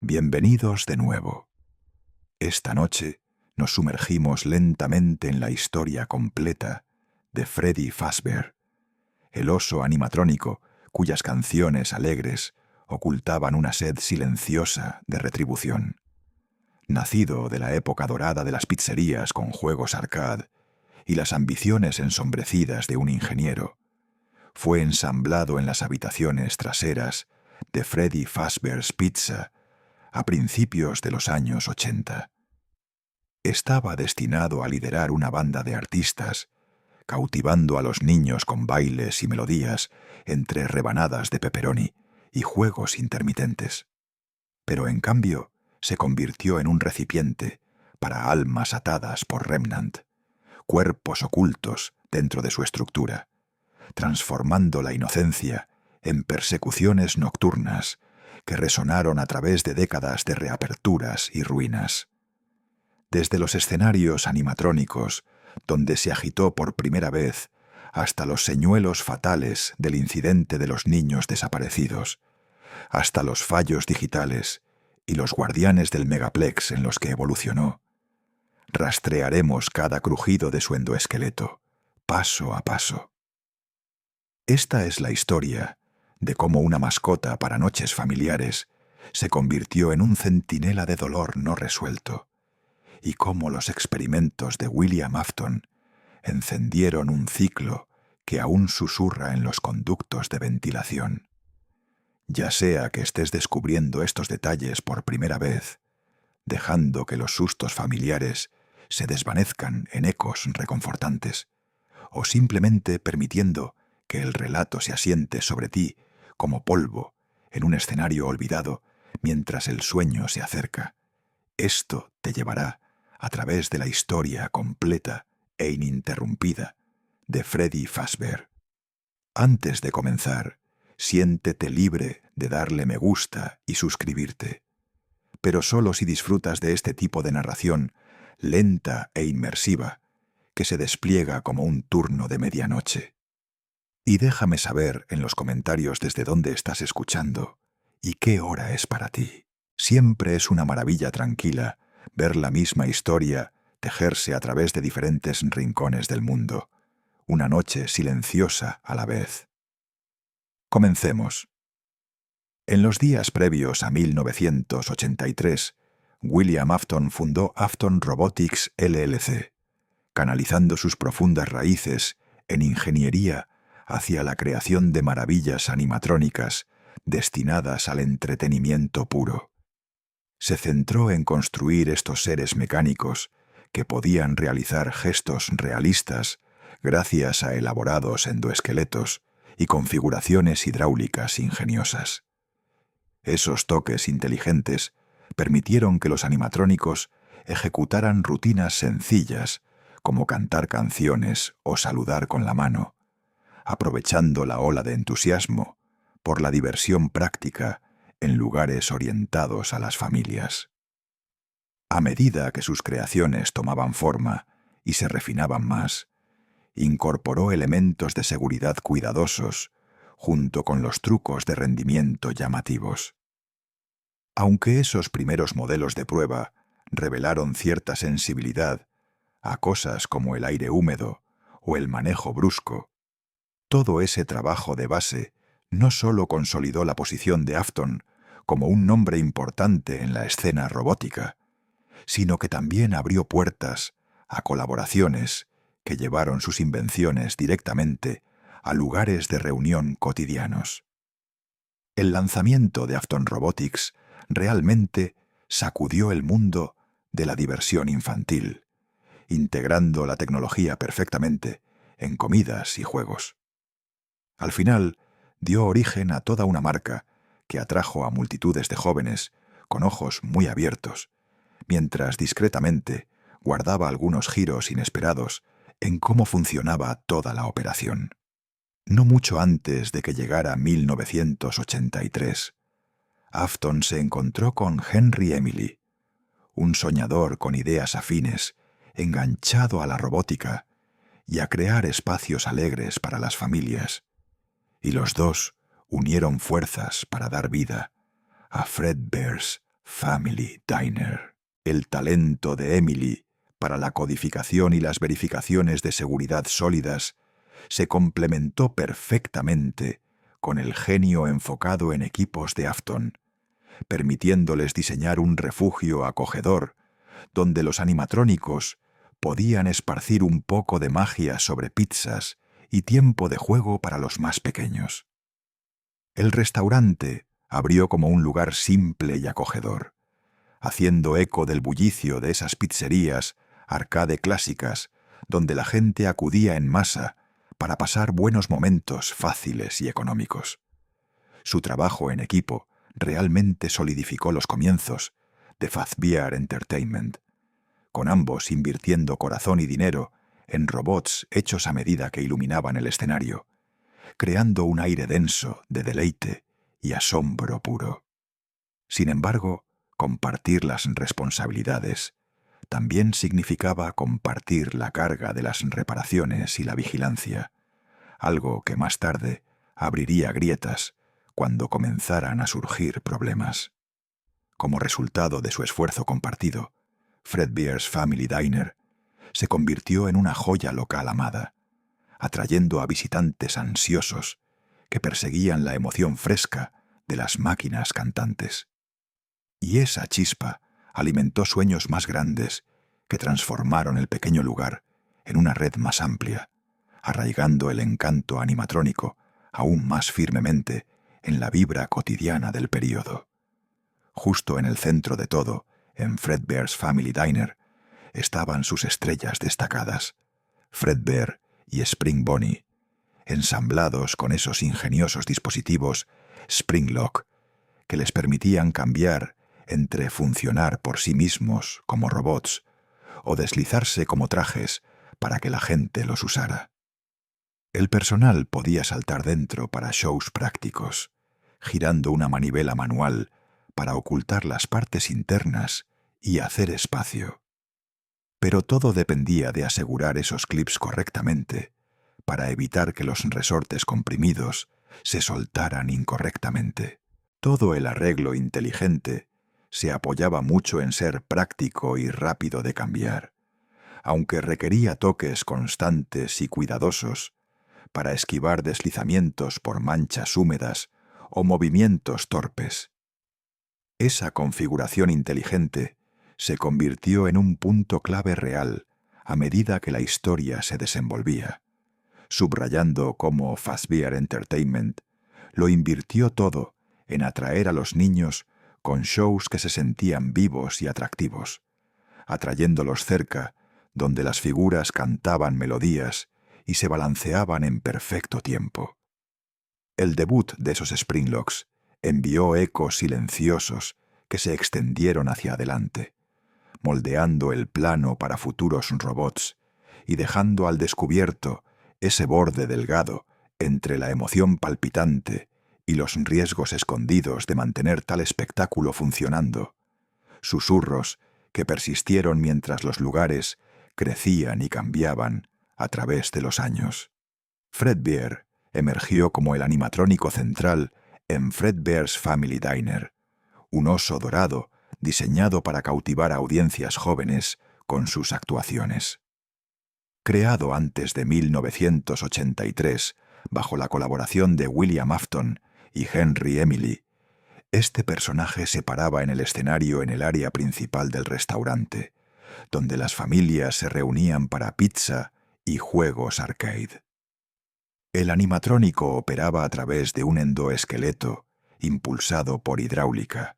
Bienvenidos de nuevo. Esta noche nos sumergimos lentamente en la historia completa de Freddy Fazbear, el oso animatrónico cuyas canciones alegres ocultaban una sed silenciosa de retribución. Nacido de la época dorada de las pizzerías con juegos arcade y las ambiciones ensombrecidas de un ingeniero, fue ensamblado en las habitaciones traseras de Freddy Fazbear's Pizza a principios de los años 80. Estaba destinado a liderar una banda de artistas, cautivando a los niños con bailes y melodías entre rebanadas de pepperoni y juegos intermitentes. Pero en cambio se convirtió en un recipiente para almas atadas por Remnant, cuerpos ocultos dentro de su estructura, transformando la inocencia en persecuciones nocturnas que resonaron a través de décadas de reaperturas y ruinas. Desde los escenarios animatrónicos, donde se agitó por primera vez, hasta los señuelos fatales del incidente de los niños desaparecidos, hasta los fallos digitales y los guardianes del megaplex en los que evolucionó, rastrearemos cada crujido de su endoesqueleto, paso a paso. Esta es la historia de cómo una mascota para noches familiares se convirtió en un centinela de dolor no resuelto, y cómo los experimentos de William Afton encendieron un ciclo que aún susurra en los conductos de ventilación. Ya sea que estés descubriendo estos detalles por primera vez, dejando que los sustos familiares se desvanezcan en ecos reconfortantes, o simplemente permitiendo que el relato se asiente sobre ti como polvo en un escenario olvidado mientras el sueño se acerca, esto te llevará a través de la historia completa e ininterrumpida de Freddy Fazbear. Antes de comenzar, siéntete libre de darle me gusta y suscribirte, pero solo si disfrutas de este tipo de narración lenta e inmersiva que se despliega como un turno de medianoche. Y déjame saber en los comentarios desde dónde estás escuchando y qué hora es para ti. Siempre es una maravilla tranquila ver la misma historia tejerse a través de diferentes rincones del mundo, una noche silenciosa a la vez. Comencemos. En los días previos a 1983, William Afton fundó Afton Robotics LLC, canalizando sus profundas raíces en ingeniería hacia la creación de maravillas animatrónicas destinadas al entretenimiento puro. Se centró en construir estos seres mecánicos que podían realizar gestos realistas gracias a elaborados endoesqueletos y configuraciones hidráulicas ingeniosas. Esos toques inteligentes permitieron que los animatrónicos ejecutaran rutinas sencillas como cantar canciones o saludar con la mano, aprovechando la ola de entusiasmo por la diversión práctica en lugares orientados a las familias. A medida que sus creaciones tomaban forma y se refinaban más, incorporó elementos de seguridad cuidadosos junto con los trucos de rendimiento llamativos. Aunque esos primeros modelos de prueba revelaron cierta sensibilidad a cosas como el aire húmedo o el manejo brusco, todo ese trabajo de base no solo consolidó la posición de Afton como un nombre importante en la escena robótica, sino que también abrió puertas a colaboraciones que llevaron sus invenciones directamente a lugares de reunión cotidianos. El lanzamiento de Afton Robotics realmente sacudió el mundo de la diversión infantil, integrando la tecnología perfectamente en comidas y juegos. Al final, dio origen a toda una marca que atrajo a multitudes de jóvenes con ojos muy abiertos, mientras discretamente guardaba algunos giros inesperados en cómo funcionaba toda la operación. No mucho antes de que llegara 1983, Afton se encontró con Henry Emily, un soñador con ideas afines, enganchado a la robótica y a crear espacios alegres para las familias, y los dos unieron fuerzas para dar vida a Fredbear's Family Diner. El talento de Emily para la codificación y las verificaciones de seguridad sólidas se complementó perfectamente con el genio enfocado en equipos de Afton, permitiéndoles diseñar un refugio acogedor donde los animatrónicos podían esparcir un poco de magia sobre pizzas y tiempo de juego para los más pequeños. El restaurante abrió como un lugar simple y acogedor, haciendo eco del bullicio de esas pizzerías arcade clásicas donde la gente acudía en masa para pasar buenos momentos fáciles y económicos. Su trabajo en equipo realmente solidificó los comienzos de Fazbear Entertainment, con ambos invirtiendo corazón y dinero en robots hechos a medida que iluminaban el escenario, creando un aire denso de deleite y asombro puro. Sin embargo, compartir las responsabilidades también significaba compartir la carga de las reparaciones y la vigilancia, algo que más tarde abriría grietas cuando comenzaran a surgir problemas. Como resultado de su esfuerzo compartido, Fredbear's Family Diner se convirtió en una joya local amada, atrayendo a visitantes ansiosos que perseguían la emoción fresca de las máquinas cantantes. Y esa chispa alimentó sueños más grandes que transformaron el pequeño lugar en una red más amplia, arraigando el encanto animatrónico aún más firmemente en la vibra cotidiana del período. Justo en el centro de todo, en Fredbear's Family Diner, estaban sus estrellas destacadas, Fredbear y Spring Bonnie, ensamblados con esos ingeniosos dispositivos Springlock que les permitían cambiar entre funcionar por sí mismos como robots o deslizarse como trajes para que la gente los usara. El personal podía saltar dentro para shows prácticos, girando una manivela manual para ocultar las partes internas y hacer espacio. Pero todo dependía de asegurar esos clips correctamente para evitar que los resortes comprimidos se soltaran incorrectamente. Todo el arreglo inteligente se apoyaba mucho en ser práctico y rápido de cambiar, aunque requería toques constantes y cuidadosos para esquivar deslizamientos por manchas húmedas o movimientos torpes. Esa configuración inteligente se convirtió en un punto clave real a medida que la historia se desenvolvía, subrayando cómo Fazbear Entertainment lo invirtió todo en atraer a los niños con shows que se sentían vivos y atractivos, atrayéndolos cerca donde las figuras cantaban melodías y se balanceaban en perfecto tiempo. El debut de esos Springlocks envió ecos silenciosos que se extendieron hacia adelante, moldeando el plano para futuros robots y dejando al descubierto ese borde delgado entre la emoción palpitante y los riesgos escondidos de mantener tal espectáculo funcionando, susurros que persistieron mientras los lugares crecían y cambiaban a través de los años. Fredbear emergió como el animatrónico central en Fredbear's Family Diner, un oso dorado diseñado para cautivar a audiencias jóvenes con sus actuaciones. Creado antes de 1983 bajo la colaboración de William Afton y Henry Emily, este personaje se paraba en el escenario en el área principal del restaurante, donde las familias se reunían para pizza y juegos arcade. El animatrónico operaba a través de un endoesqueleto impulsado por hidráulica,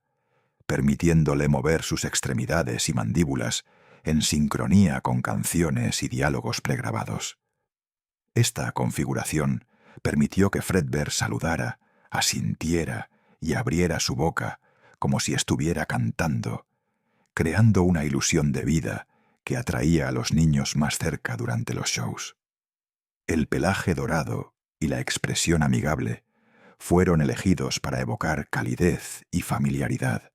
permitiéndole mover sus extremidades y mandíbulas en sincronía con canciones y diálogos pregrabados. Esta configuración permitió que Fredbear saludara, asintiera y abriera su boca como si estuviera cantando, creando una ilusión de vida que atraía a los niños más cerca durante los shows. El pelaje dorado y la expresión amigable fueron elegidos para evocar calidez y familiaridad,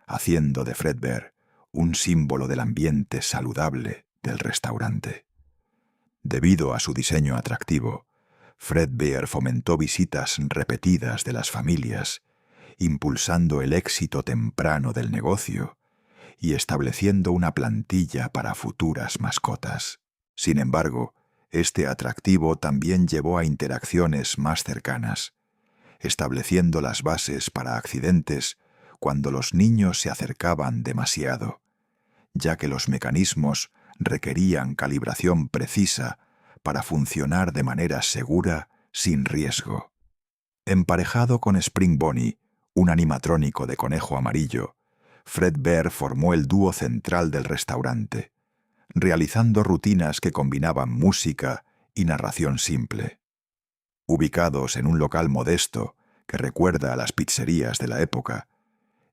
haciendo de Fredbear un símbolo del ambiente saludable del restaurante. Debido a su diseño atractivo, Fredbear fomentó visitas repetidas de las familias impulsando el éxito temprano del negocio y estableciendo una plantilla para futuras mascotas. Sin embargo, este atractivo también llevó a interacciones más cercanas, estableciendo las bases para accidentes cuando los niños se acercaban demasiado, ya que los mecanismos requerían calibración precisa para funcionar de manera segura sin riesgo. Emparejado con Spring Bonnie, un animatrónico de conejo amarillo, Fredbear formó el dúo central del restaurante, realizando rutinas que combinaban música y narración simple. Ubicados en un local modesto que recuerda a las pizzerías de la época,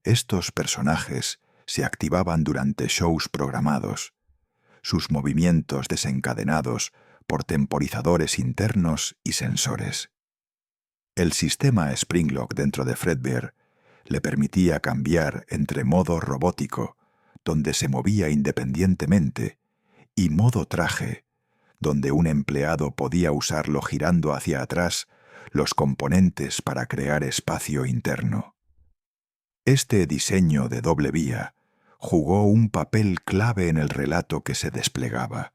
estos personajes se activaban durante shows programados, sus movimientos desencadenados por temporizadores internos y sensores. El sistema Springlock dentro de Fredbear le permitía cambiar entre modo robótico, donde se movía independientemente, y modo traje, donde un empleado podía usarlo girando hacia atrás los componentes para crear espacio interno. Este diseño de doble vía jugó un papel clave en el relato que se desplegaba,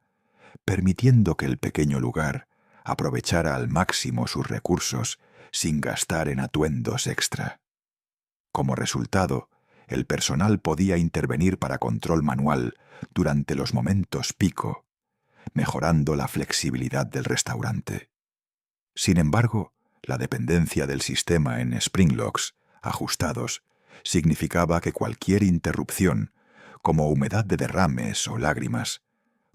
permitiendo que el pequeño lugar aprovechara al máximo sus recursos sin gastar en atuendos extra. Como resultado, el personal podía intervenir para control manual durante los momentos pico, mejorando la flexibilidad del restaurante. Sin embargo, la dependencia del sistema en Springlocks ajustados significaba que cualquier interrupción, como humedad de derrames o lágrimas,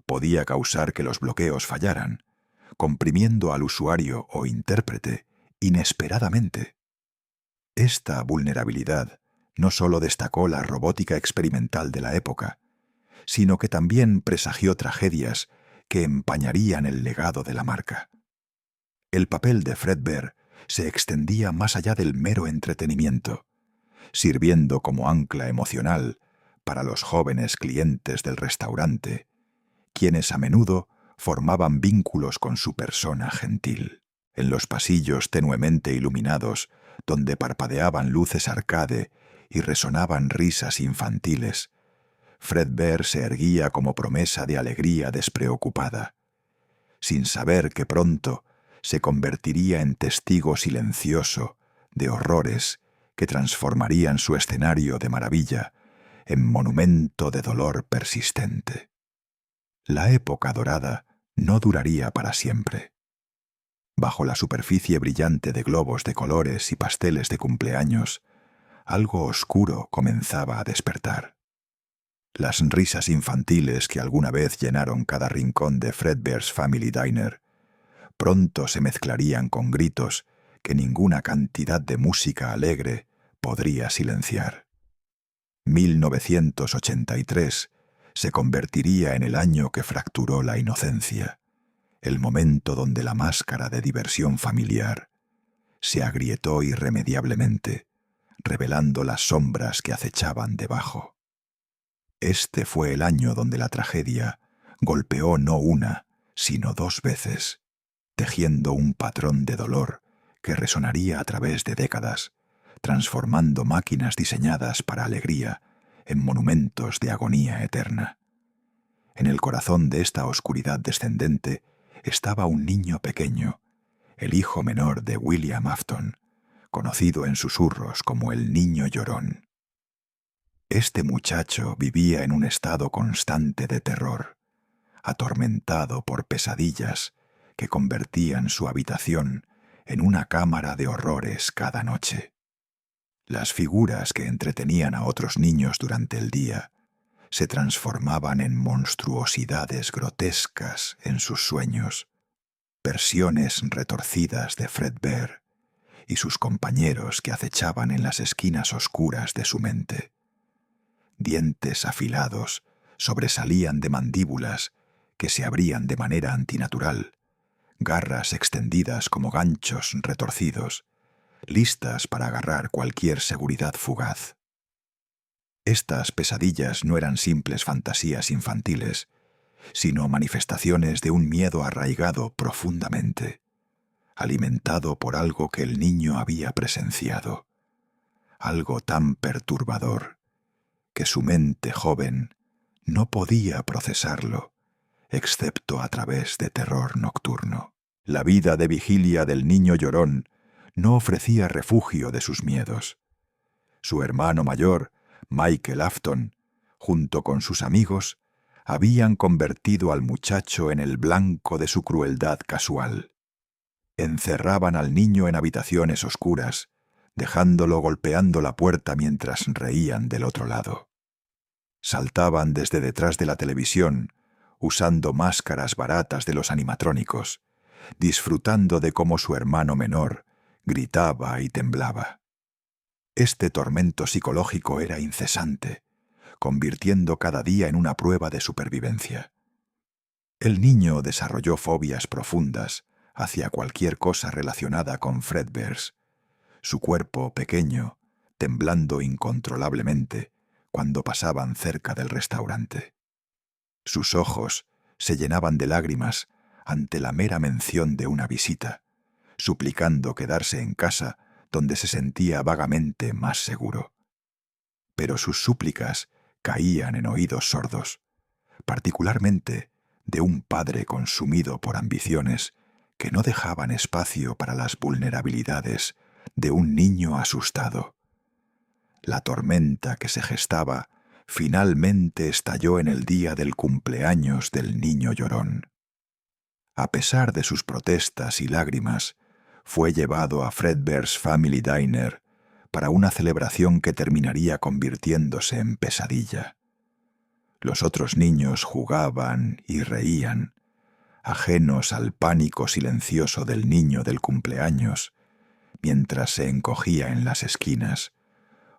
podía causar que los bloqueos fallaran, comprimiendo al usuario o intérprete inesperadamente. Esta vulnerabilidad no solo destacó la robótica experimental de la época, sino que también presagió tragedias que empañarían el legado de la marca. El papel de Fredbear se extendía más allá del mero entretenimiento, sirviendo como ancla emocional para los jóvenes clientes del restaurante, quienes a menudo formaban vínculos con su persona gentil. En los pasillos tenuemente iluminados, donde parpadeaban luces arcade y resonaban risas infantiles, Fredbear se erguía como promesa de alegría despreocupada, sin saber que pronto se convertiría en testigo silencioso de horrores que transformarían su escenario de maravilla en monumento de dolor persistente. La época dorada no duraría para siempre. Bajo la superficie brillante de globos de colores y pasteles de cumpleaños, algo oscuro comenzaba a despertar. Las risas infantiles que alguna vez llenaron cada rincón de Fredbear's Family Diner pronto se mezclarían con gritos que ninguna cantidad de música alegre podría silenciar. 1983 se convertiría en el año que fracturó la inocencia, el momento donde la máscara de diversión familiar se agrietó irremediablemente, revelando las sombras que acechaban debajo. Este fue el año donde la tragedia golpeó no una, sino dos veces, tejiendo un patrón de dolor que resonaría a través de décadas, transformando máquinas diseñadas para alegría en monumentos de agonía eterna. En el corazón de esta oscuridad descendente estaba un niño pequeño, el hijo menor de William Afton, conocido en susurros como el Niño Llorón. Este muchacho vivía en un estado constante de terror, atormentado por pesadillas que convertían su habitación en una cámara de horrores cada noche. Las figuras que entretenían a otros niños durante el día se transformaban en monstruosidades grotescas en sus sueños, versiones retorcidas de Fredbear y sus compañeros que acechaban en las esquinas oscuras de su mente. Dientes afilados sobresalían de mandíbulas que se abrían de manera antinatural, garras extendidas como ganchos retorcidos, listas para agarrar cualquier seguridad fugaz. Estas pesadillas no eran simples fantasías infantiles, sino manifestaciones de un miedo arraigado profundamente, alimentado por algo que el niño había presenciado, algo tan perturbador que su mente joven no podía procesarlo, excepto a través de terror nocturno. La vida de vigilia del niño llorón no ofrecía refugio de sus miedos. Su hermano mayor, Michael Afton, junto con sus amigos, habían convertido al muchacho en el blanco de su crueldad casual. Encerraban al niño en habitaciones oscuras, dejándolo golpeando la puerta mientras reían del otro lado. Saltaban desde detrás de la televisión, usando máscaras baratas de los animatrónicos, disfrutando de cómo su hermano menor gritaba y temblaba. Este tormento psicológico era incesante, convirtiendo cada día en una prueba de supervivencia. El niño desarrolló fobias profundas hacia cualquier cosa relacionada con Fredbear's, su cuerpo pequeño, temblando incontrolablemente cuando pasaban cerca del restaurante. Sus ojos se llenaban de lágrimas ante la mera mención de una visita, suplicando quedarse en casa donde se sentía vagamente más seguro. Pero sus súplicas caían en oídos sordos, particularmente de un padre consumido por ambiciones que no dejaban espacio para las vulnerabilidades de un niño asustado. La tormenta que se gestaba finalmente estalló en el día del cumpleaños del niño llorón. A pesar de sus protestas y lágrimas, fue llevado a Fredbear's Family Diner para una celebración que terminaría convirtiéndose en pesadilla. Los otros niños jugaban y reían, ajenos al pánico silencioso del niño del cumpleaños, mientras se encogía en las esquinas,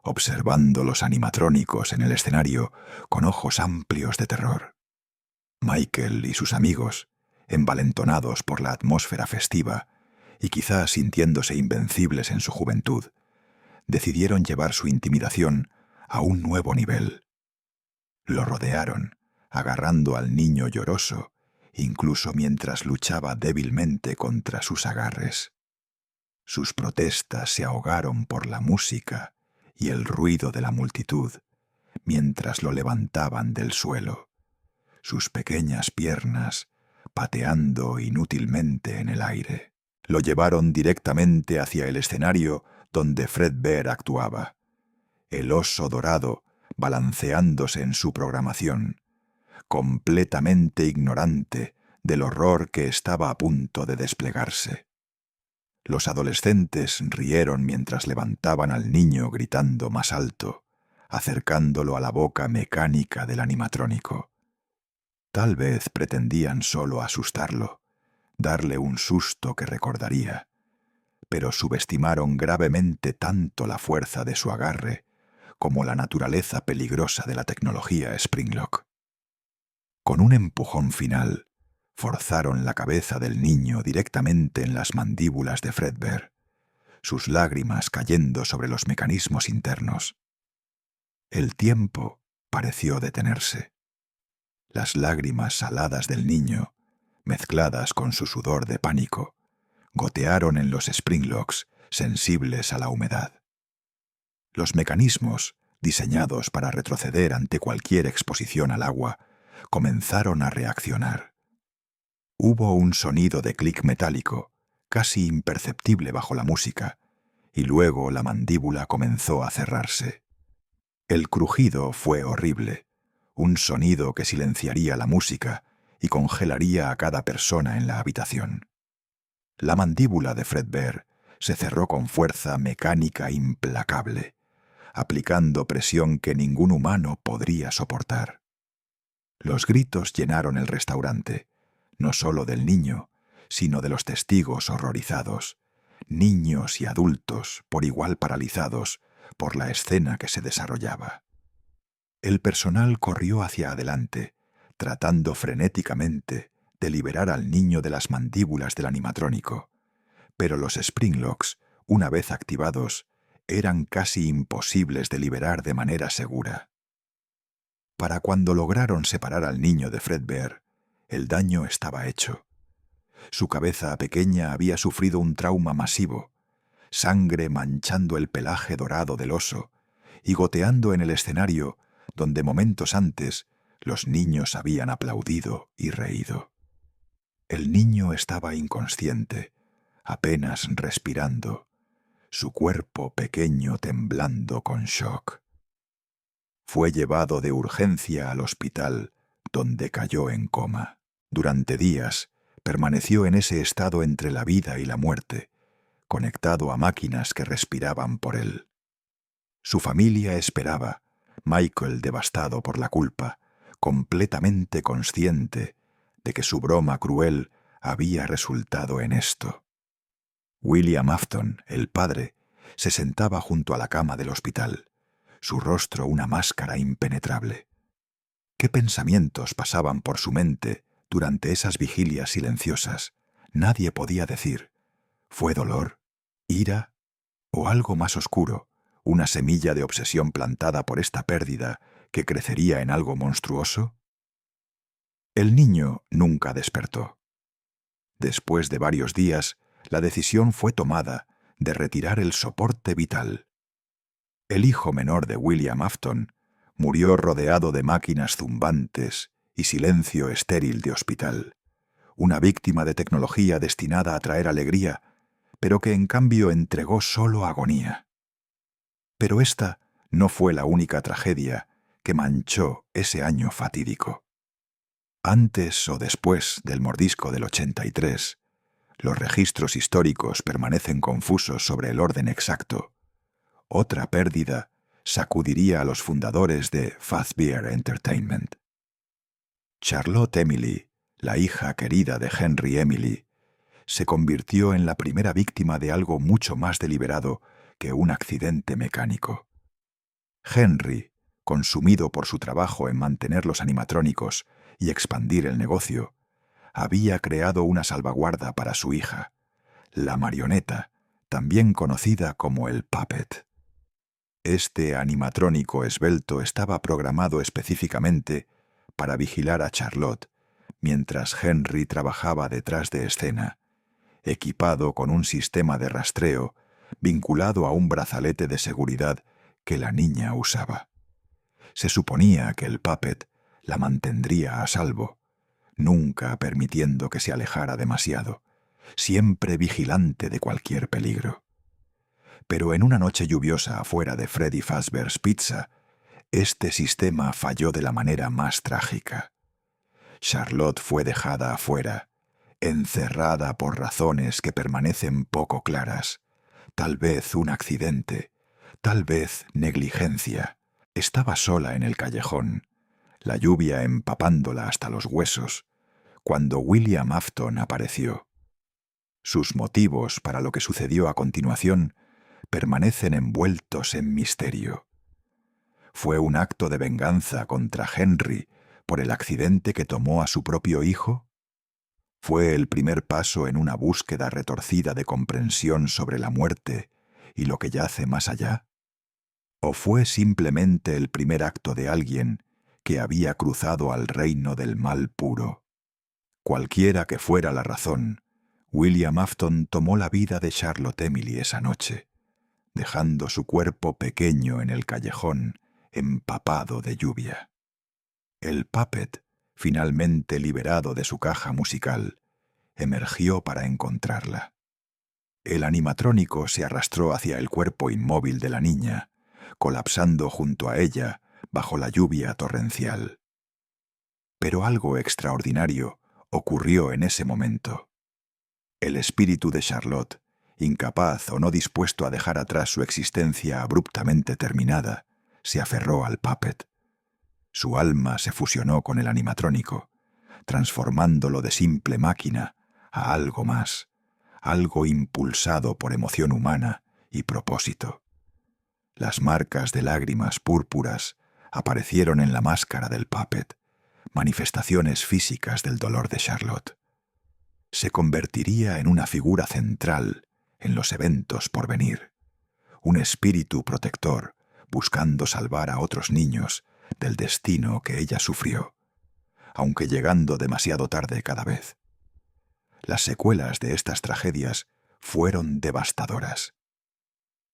observando los animatrónicos en el escenario con ojos amplios de terror. Michael y sus amigos, envalentonados por la atmósfera festiva y quizás sintiéndose invencibles en su juventud, decidieron llevar su intimidación a un nuevo nivel. Lo rodearon, agarrando al niño lloroso, incluso mientras luchaba débilmente contra sus agarres. Sus protestas se ahogaron por la música y el ruido de la multitud, mientras lo levantaban del suelo, sus pequeñas piernas pateando inútilmente en el aire. Lo llevaron directamente hacia el escenario donde Fredbear actuaba, el oso dorado balanceándose en su programación, completamente ignorante del horror que estaba a punto de desplegarse. Los adolescentes rieron mientras levantaban al niño gritando más alto, acercándolo a la boca mecánica del animatrónico. Tal vez pretendían solo asustarlo, darle un susto que recordaría, pero subestimaron gravemente tanto la fuerza de su agarre como la naturaleza peligrosa de la tecnología Springlock. Con un empujón final, forzaron la cabeza del niño directamente en las mandíbulas de Fredbear, sus lágrimas cayendo sobre los mecanismos internos. El tiempo pareció detenerse. Las lágrimas saladas del niño, mezcladas con su sudor de pánico, gotearon en los Springlocks sensibles a la humedad. Los mecanismos, diseñados para retroceder ante cualquier exposición al agua, comenzaron a reaccionar. Hubo un sonido de clic metálico, casi imperceptible bajo la música, y luego la mandíbula comenzó a cerrarse. El crujido fue horrible, un sonido que silenciaría la música y congelaría a cada persona en la habitación. La mandíbula de Fredbear se cerró con fuerza mecánica implacable, aplicando presión que ningún humano podría soportar. Los gritos llenaron el restaurante, no solo del niño, sino de los testigos horrorizados, niños y adultos por igual paralizados por la escena que se desarrollaba. El personal corrió hacia adelante, tratando frenéticamente de liberar al niño de las mandíbulas del animatrónico, pero los Springlocks, una vez activados, eran casi imposibles de liberar de manera segura. Para cuando lograron separar al niño de Fredbear, el daño estaba hecho. Su cabeza pequeña había sufrido un trauma masivo, sangre manchando el pelaje dorado del oso y goteando en el escenario donde momentos antes los niños habían aplaudido y reído. El niño estaba inconsciente, apenas respirando, su cuerpo pequeño temblando con shock. Fue llevado de urgencia al hospital, donde cayó en coma. Durante días permaneció en ese estado entre la vida y la muerte, conectado a máquinas que respiraban por él. Su familia esperaba, Michael devastado por la culpa, completamente consciente de que su broma cruel había resultado en esto. William Afton, el padre, se sentaba junto a la cama del hospital, su rostro una máscara impenetrable. ¿Qué pensamientos pasaban por su mente durante esas vigilias silenciosas? Nadie podía decir. ¿Fue dolor, ira o algo más oscuro, una semilla de obsesión plantada por esta pérdida que crecería en algo monstruoso? El niño nunca despertó. Después de varios días, la decisión fue tomada de retirar el soporte vital. El hijo menor de William Afton murió rodeado de máquinas zumbantes y silencio estéril de hospital, una víctima de tecnología destinada a traer alegría, pero que en cambio entregó solo agonía. Pero esta no fue la única tragedia que manchó ese año fatídico. Antes o después del mordisco del 83, los registros históricos permanecen confusos sobre el orden exacto. Otra pérdida sacudiría a los fundadores de Fazbear Entertainment. Charlotte Emily, la hija querida de Henry Emily, se convirtió en la primera víctima de algo mucho más deliberado que un accidente mecánico. Henry, consumido por su trabajo en mantener los animatrónicos y expandir el negocio, había creado una salvaguarda para su hija, la marioneta, también conocida como el puppet. Este animatrónico esbelto estaba programado específicamente para vigilar a Charlotte, mientras Henry trabajaba detrás de escena, equipado con un sistema de rastreo vinculado a un brazalete de seguridad que la niña usaba. Se suponía que el puppet la mantendría a salvo, nunca permitiendo que se alejara demasiado, siempre vigilante de cualquier peligro. Pero en una noche lluviosa afuera de Freddy Fazbear's Pizza, este sistema falló de la manera más trágica. Charlotte fue dejada afuera, encerrada por razones que permanecen poco claras. Tal vez un accidente, tal vez negligencia. Estaba sola en el callejón, la lluvia empapándola hasta los huesos, cuando William Afton apareció. Sus motivos para lo que sucedió a continuación permanecen envueltos en misterio. ¿Fue un acto de venganza contra Henry por el accidente que tomó a su propio hijo? ¿Fue el primer paso en una búsqueda retorcida de comprensión sobre la muerte y lo que yace más allá? ¿O fue simplemente el primer acto de alguien que había cruzado al reino del mal puro? Cualquiera que fuera la razón, William Afton tomó la vida de Charlotte Emily esa noche, dejando su cuerpo pequeño en el callejón, empapado de lluvia. El puppet, finalmente liberado de su caja musical, emergió para encontrarla. El animatrónico se arrastró hacia el cuerpo inmóvil de la niña, colapsando junto a ella bajo la lluvia torrencial. Pero algo extraordinario ocurrió en ese momento. El espíritu de Charlotte, incapaz o no dispuesto a dejar atrás su existencia abruptamente terminada, se aferró al puppet. Su alma se fusionó con el animatrónico, transformándolo de simple máquina a algo más, algo impulsado por emoción humana y propósito. Las marcas de lágrimas púrpuras aparecieron en la máscara del puppet, manifestaciones físicas del dolor de Charlotte. Se convertiría en una figura central en los eventos por venir, un espíritu protector buscando salvar a otros niños del destino que ella sufrió, aunque llegando demasiado tarde cada vez. Las secuelas de estas tragedias fueron devastadoras.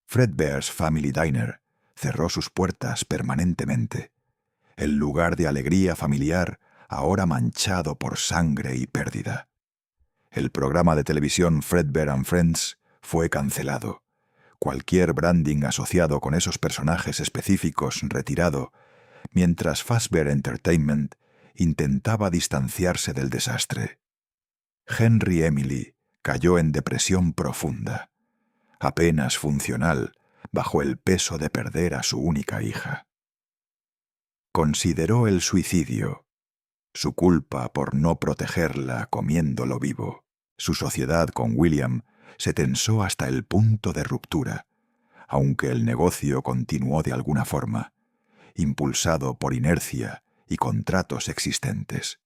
Fredbear's Family Diner cerró sus puertas permanentemente. El lugar de alegría familiar ahora manchado por sangre y pérdida. El programa de televisión Fredbear and Friends fue cancelado. Cualquier branding asociado con esos personajes específicos retirado, mientras Fazbear Entertainment intentaba distanciarse del desastre. Henry Emily cayó en depresión profunda, apenas funcional bajo el peso de perder a su única hija. Consideró el suicidio, su culpa por no protegerla comiéndolo vivo. Su sociedad con William se tensó hasta el punto de ruptura, aunque el negocio continuó de alguna forma, impulsado por inercia y contratos existentes.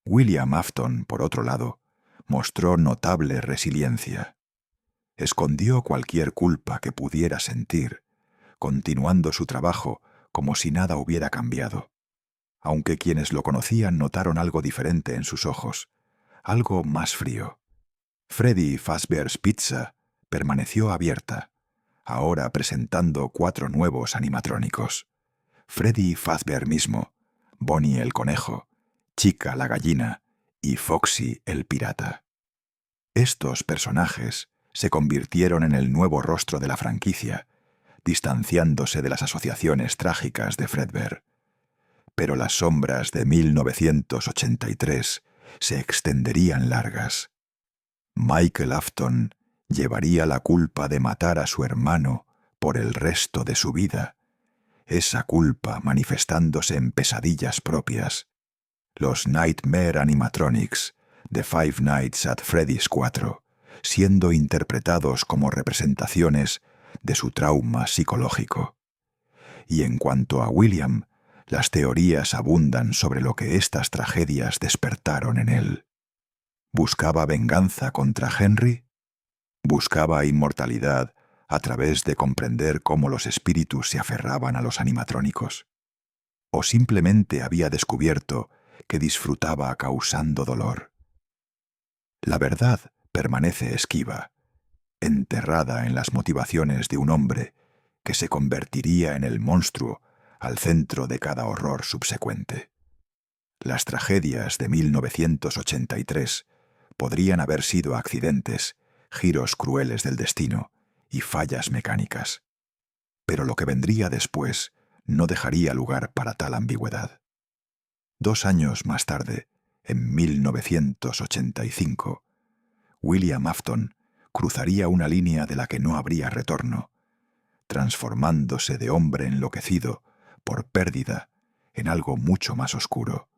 William Afton, por otro lado, mostró notable resiliencia. Escondió cualquier culpa que pudiera sentir, continuando su trabajo como si nada hubiera cambiado, aunque quienes lo conocían notaron algo diferente en sus ojos, algo más frío. Freddy Fazbear's Pizza permaneció abierta, ahora presentando 4 nuevos animatrónicos. Freddy Fazbear mismo, Bonnie el conejo, Chica la gallina y Foxy el pirata. Estos personajes se convirtieron en el nuevo rostro de la franquicia, distanciándose de las asociaciones trágicas de Fredbear. Pero las sombras de 1983 se extenderían largas. Michael Afton llevaría la culpa de matar a su hermano por el resto de su vida, esa culpa manifestándose en pesadillas propias. Los Nightmare Animatronics de Five Nights at Freddy's 4, siendo interpretados como representaciones de su trauma psicológico. Y en cuanto a William, las teorías abundan sobre lo que estas tragedias despertaron en él. ¿Buscaba venganza contra Henry? ¿Buscaba inmortalidad a través de comprender cómo los espíritus se aferraban a los animatrónicos? ¿O simplemente había descubierto que disfrutaba causando dolor? La verdad permanece esquiva, enterrada en las motivaciones de un hombre que se convertiría en el monstruo al centro de cada horror subsecuente. Las tragedias de 1983 podrían haber sido accidentes, giros crueles del destino y fallas mecánicas. Pero lo que vendría después no dejaría lugar para tal ambigüedad. 2 años más tarde, en 1985, William Afton cruzaría una línea de la que no habría retorno, transformándose de hombre enloquecido por pérdida en algo mucho más oscuro.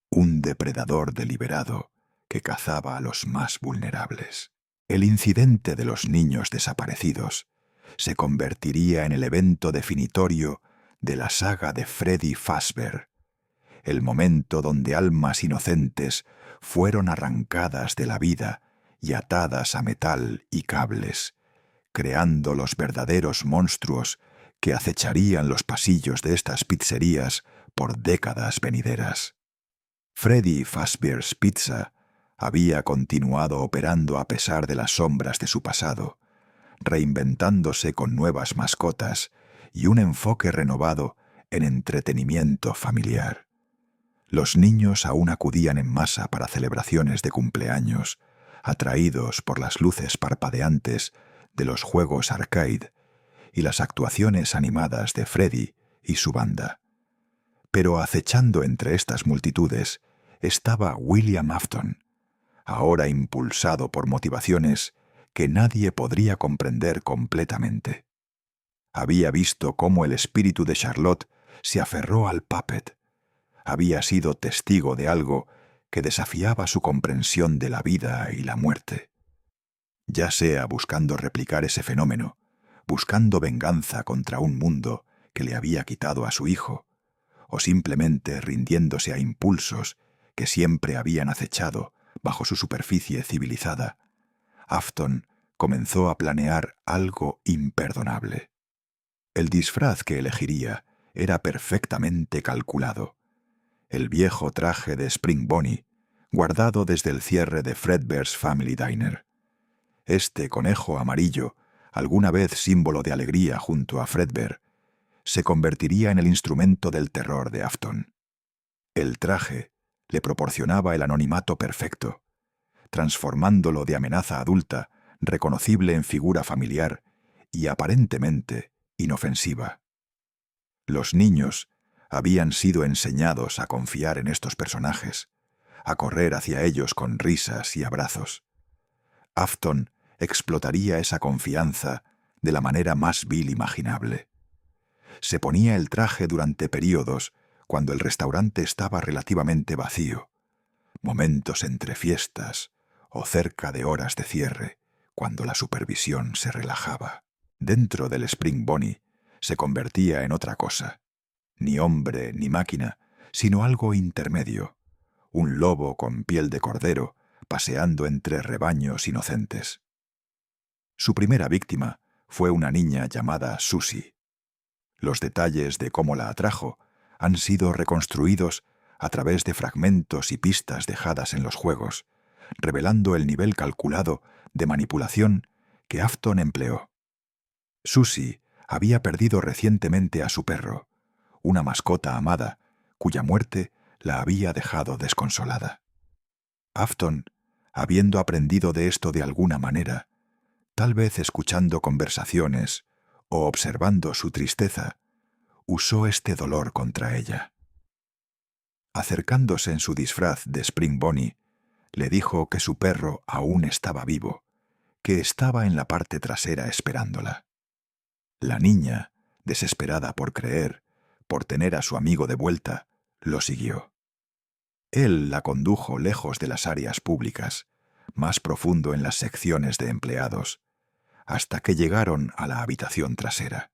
Un depredador deliberado que cazaba a los más vulnerables. El incidente de los niños desaparecidos se convertiría en el evento definitorio de la saga de Freddy Fazbear, el momento donde almas inocentes fueron arrancadas de la vida y atadas a metal y cables, creando los verdaderos monstruos que acecharían los pasillos de estas pizzerías por décadas venideras. Freddy Fazbear's Pizza había continuado operando a pesar de las sombras de su pasado, reinventándose con nuevas mascotas y un enfoque renovado en entretenimiento familiar. Los niños aún acudían en masa para celebraciones de cumpleaños, atraídos por las luces parpadeantes de los juegos arcade y las actuaciones animadas de Freddy y su banda. Pero acechando entre estas multitudes estaba William Afton, ahora impulsado por motivaciones que nadie podría comprender completamente. Había visto cómo el espíritu de Charlotte se aferró al puppet. Había sido testigo de algo que desafiaba su comprensión de la vida y la muerte. Ya sea buscando replicar ese fenómeno, buscando venganza contra un mundo que le había quitado a su hijo, o simplemente rindiéndose a impulsos que siempre habían acechado bajo su superficie civilizada, Afton comenzó a planear algo imperdonable. El disfraz que elegiría era perfectamente calculado. El viejo traje de Spring Bonnie, guardado desde el cierre de Fredbear's Family Diner. Este conejo amarillo alguna vez símbolo de alegría junto a Fredbear, se convertiría en el instrumento del terror de Afton. El traje le proporcionaba el anonimato perfecto, transformándolo de amenaza adulta, reconocible en figura familiar y aparentemente inofensiva. Los niños habían sido enseñados a confiar en estos personajes, a correr hacia ellos con risas y abrazos. Afton explotaría esa confianza de la manera más vil imaginable. Se ponía el traje durante períodos cuando el restaurante estaba relativamente vacío, momentos entre fiestas o cerca de horas de cierre, cuando la supervisión se relajaba. Dentro del Spring Bonnie se convertía en otra cosa, ni hombre ni máquina, sino algo intermedio, un lobo con piel de cordero paseando entre rebaños inocentes. Su primera víctima fue una niña llamada Susie. Los detalles de cómo la atrajo han sido reconstruidos a través de fragmentos y pistas dejadas en los juegos, revelando el nivel calculado de manipulación que Afton empleó. Susie había perdido recientemente a su perro, una mascota amada, cuya muerte la había dejado desconsolada. Afton, habiendo aprendido de esto de alguna manera, tal vez escuchando conversaciones o observando su tristeza, usó este dolor contra ella. Acercándose en su disfraz de Spring Bonnie, le dijo que su perro aún estaba vivo, que estaba en la parte trasera esperándola. La niña, desesperada por creer, por tener a su amigo de vuelta, lo siguió. Él la condujo lejos de las áreas públicas, más profundo en las secciones de empleados, hasta que llegaron a la habitación trasera,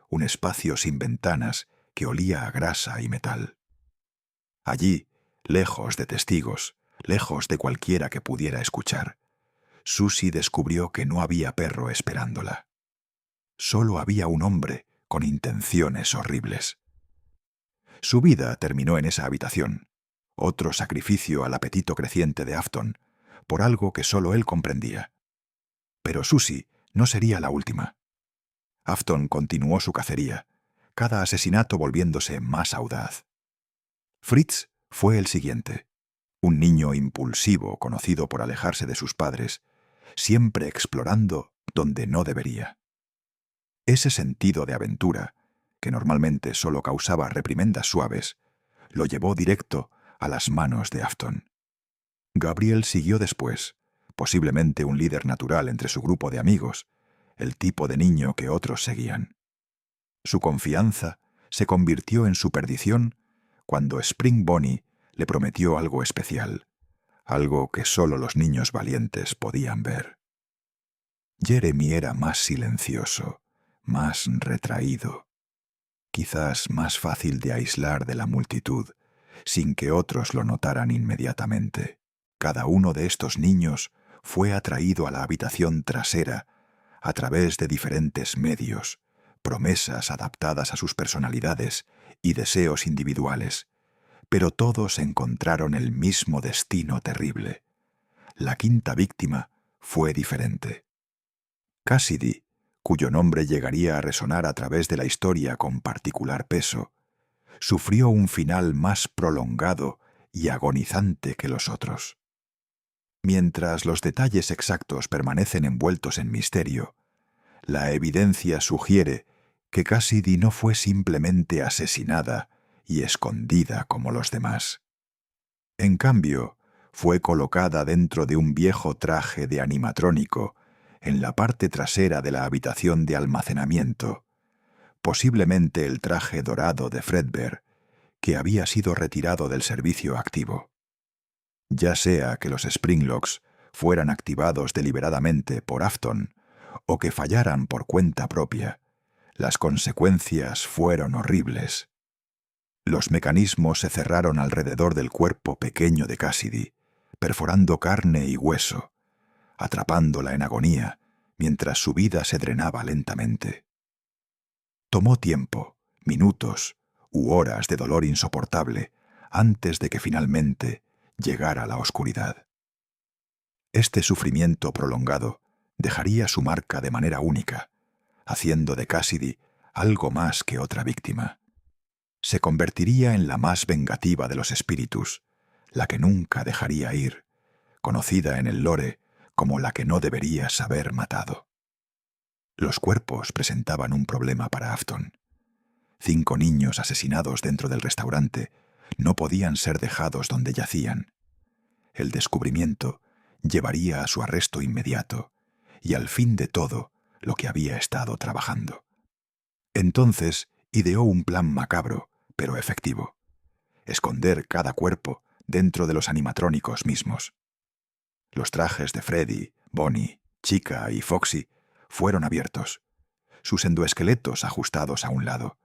un espacio sin ventanas que olía a grasa y metal. Allí, lejos de testigos, lejos de cualquiera que pudiera escuchar, Susie descubrió que no había perro esperándola. Solo había un hombre con intenciones horribles. Su vida terminó en esa habitación, otro sacrificio al apetito creciente de Afton, por algo que solo él comprendía. Pero Susie no sería la última. Afton continuó su cacería, cada asesinato volviéndose más audaz. Fritz fue el siguiente, un niño impulsivo conocido por alejarse de sus padres, siempre explorando donde no debería. Ese sentido de aventura, que normalmente solo causaba reprimendas suaves, lo llevó directo a las manos de Afton. Gabriel siguió después, posiblemente un líder natural entre su grupo de amigos, el tipo de niño que otros seguían. Su confianza se convirtió en su perdición cuando Spring Bonnie le prometió algo especial, algo que solo los niños valientes podían ver. Jeremy era más silencioso, más retraído, quizás más fácil de aislar de la multitud, sin que otros lo notaran inmediatamente. Cada uno de estos niños fue atraído a la habitación trasera a través de diferentes medios, promesas adaptadas a sus personalidades y deseos individuales, pero todos encontraron el mismo destino terrible. La quinta víctima fue diferente. Cassidy, cuyo nombre llegaría a resonar a través de la historia con particular peso, sufrió un final más prolongado y agonizante que los otros. Mientras los detalles exactos permanecen envueltos en misterio, la evidencia sugiere que Cassidy no fue simplemente asesinada y escondida como los demás. En cambio, fue colocada dentro de un viejo traje de animatrónico en la parte trasera de la habitación de almacenamiento, posiblemente el traje dorado de Fredbear, que había sido retirado del servicio activo. Ya sea que los Springlocks fueran activados deliberadamente por Afton o que fallaran por cuenta propia, las consecuencias fueron horribles. Los mecanismos se cerraron alrededor del cuerpo pequeño de Cassidy, perforando carne y hueso, atrapándola en agonía mientras su vida se drenaba lentamente. Tomó tiempo, minutos u horas de dolor insoportable antes de que finalmente llegara la oscuridad. Este sufrimiento prolongado dejaría su marca de manera única, haciendo de Cassidy algo más que otra víctima. Se convertiría en la más vengativa de los espíritus, la que nunca dejaría ir, conocida en el lore como la que no deberías haber matado. Los cuerpos presentaban un problema para Afton. 5 niños asesinados dentro del restaurante no podían ser dejados donde yacían. El descubrimiento llevaría a su arresto inmediato y al fin de todo lo que había estado trabajando. Entonces ideó un plan macabro, pero efectivo: esconder cada cuerpo dentro de los animatrónicos mismos. Los trajes de Freddy, Bonnie, Chica y Foxy fueron abiertos, sus endoesqueletos ajustados a un lado,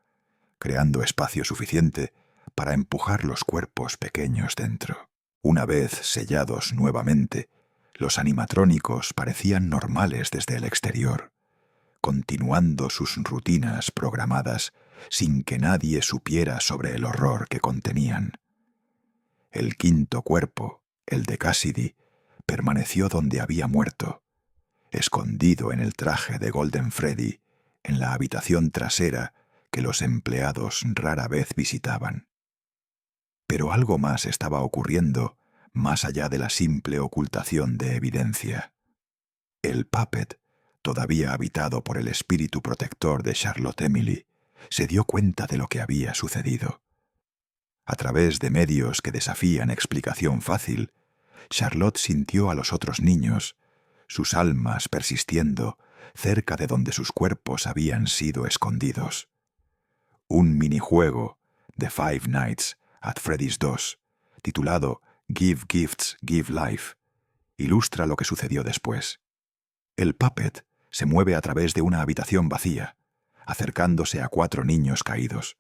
creando espacio suficiente para empujar los cuerpos pequeños dentro. Una vez sellados nuevamente, los animatrónicos parecían normales desde el exterior, continuando sus rutinas programadas sin que nadie supiera sobre el horror que contenían. El 5.º cuerpo, el de Cassidy, permaneció donde había muerto, escondido en el traje de Golden Freddy, en la habitación trasera que los empleados rara vez visitaban. Pero algo más estaba ocurriendo más allá de la simple ocultación de evidencia. El Puppet, todavía habitado por el espíritu protector de Charlotte Emily, se dio cuenta de lo que había sucedido. A través de medios que desafían explicación fácil, Charlotte sintió a los otros niños, sus almas persistiendo cerca de donde sus cuerpos habían sido escondidos. Un minijuego de Five Nights at Freddy's 2, titulado Give Gifts, Give Life, ilustra lo que sucedió después. El Puppet se mueve a través de una habitación vacía, acercándose a 4 niños caídos.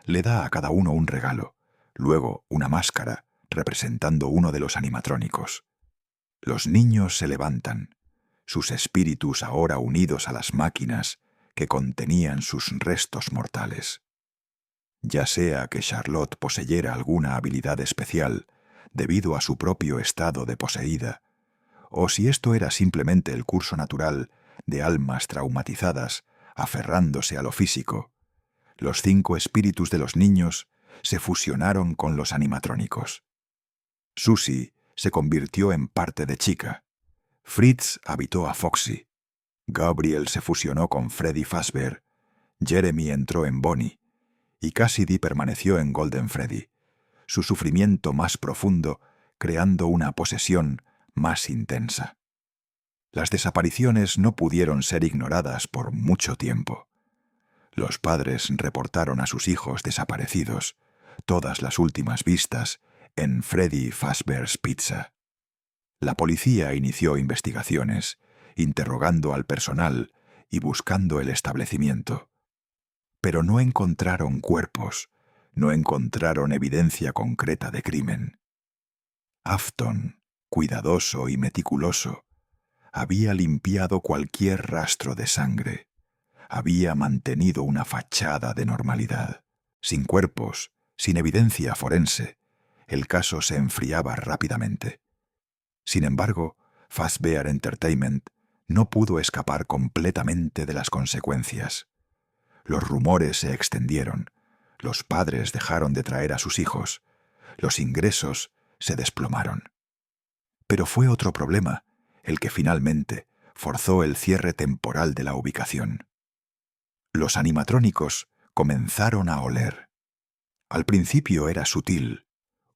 Le da a cada uno un regalo, luego una máscara representando uno de los animatrónicos. Los niños se levantan, sus espíritus ahora unidos a las máquinas que contenían sus restos mortales. Ya sea que Charlotte poseyera alguna habilidad especial debido a su propio estado de poseída, o si esto era simplemente el curso natural de almas traumatizadas aferrándose a lo físico, los 5 espíritus de los niños se fusionaron con los animatrónicos. Susie se convirtió en parte de Chica, Fritz habitó a Foxy, Gabriel se fusionó con Freddy Fazbear, Jeremy entró en Bonnie, y Cassidy permaneció en Golden Freddy, su sufrimiento más profundo creando una posesión más intensa. Las desapariciones no pudieron ser ignoradas por mucho tiempo. Los padres reportaron a sus hijos desaparecidos, todas las últimas vistas en Freddy Fazbear's Pizza. La policía inició investigaciones, interrogando al personal y buscando el establecimiento. Pero no encontraron cuerpos, no encontraron evidencia concreta de crimen. Afton, cuidadoso y meticuloso, había limpiado cualquier rastro de sangre, había mantenido una fachada de normalidad. Sin cuerpos, sin evidencia forense, el caso se enfriaba rápidamente. Sin embargo, Fazbear Entertainment no pudo escapar completamente de las consecuencias. Los rumores se extendieron, los padres dejaron de traer a sus hijos, los ingresos se desplomaron. Pero fue otro problema el que finalmente forzó el cierre temporal de la ubicación. Los animatrónicos comenzaron a oler. Al principio era sutil,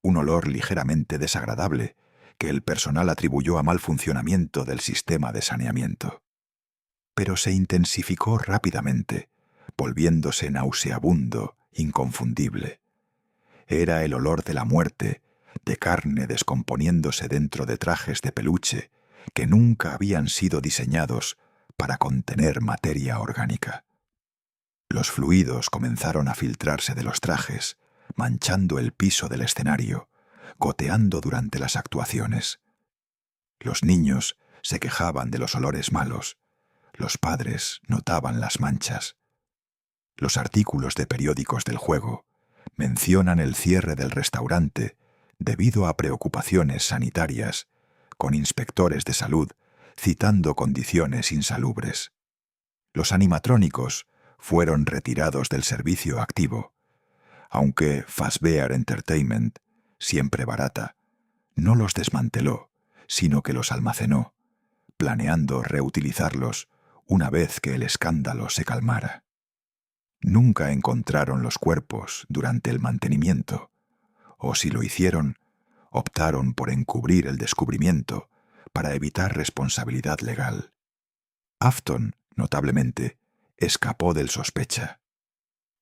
un olor ligeramente desagradable que el personal atribuyó a mal funcionamiento del sistema de saneamiento. Pero se intensificó rápidamente, volviéndose nauseabundo, inconfundible. Era el olor de la muerte, de carne descomponiéndose dentro de trajes de peluche que nunca habían sido diseñados para contener materia orgánica. Los fluidos comenzaron a filtrarse de los trajes, manchando el piso del escenario, goteando durante las actuaciones. Los niños se quejaban de los olores malos, los padres notaban las manchas. Los artículos de periódicos del juego mencionan el cierre del restaurante debido a preocupaciones sanitarias, con inspectores de salud citando condiciones insalubres. Los animatrónicos fueron retirados del servicio activo, aunque Fazbear Entertainment, siempre barata, no los desmanteló, sino que los almacenó, planeando reutilizarlos una vez que el escándalo se calmara. Nunca encontraron los cuerpos durante el mantenimiento, o si lo hicieron, optaron por encubrir el descubrimiento para evitar responsabilidad legal. Afton, notablemente, escapó del sospecha.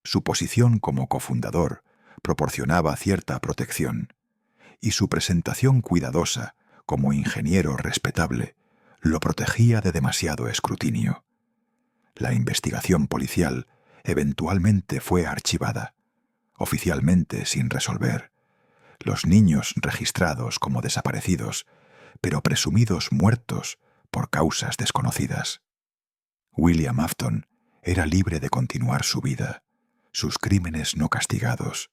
Su posición como cofundador proporcionaba cierta protección, y su presentación cuidadosa como ingeniero respetable lo protegía de demasiado escrutinio. La investigación policial eventualmente fue archivada, oficialmente sin resolver. Los niños registrados como desaparecidos, pero presumidos muertos por causas desconocidas. William Afton era libre de continuar su vida, sus crímenes no castigados,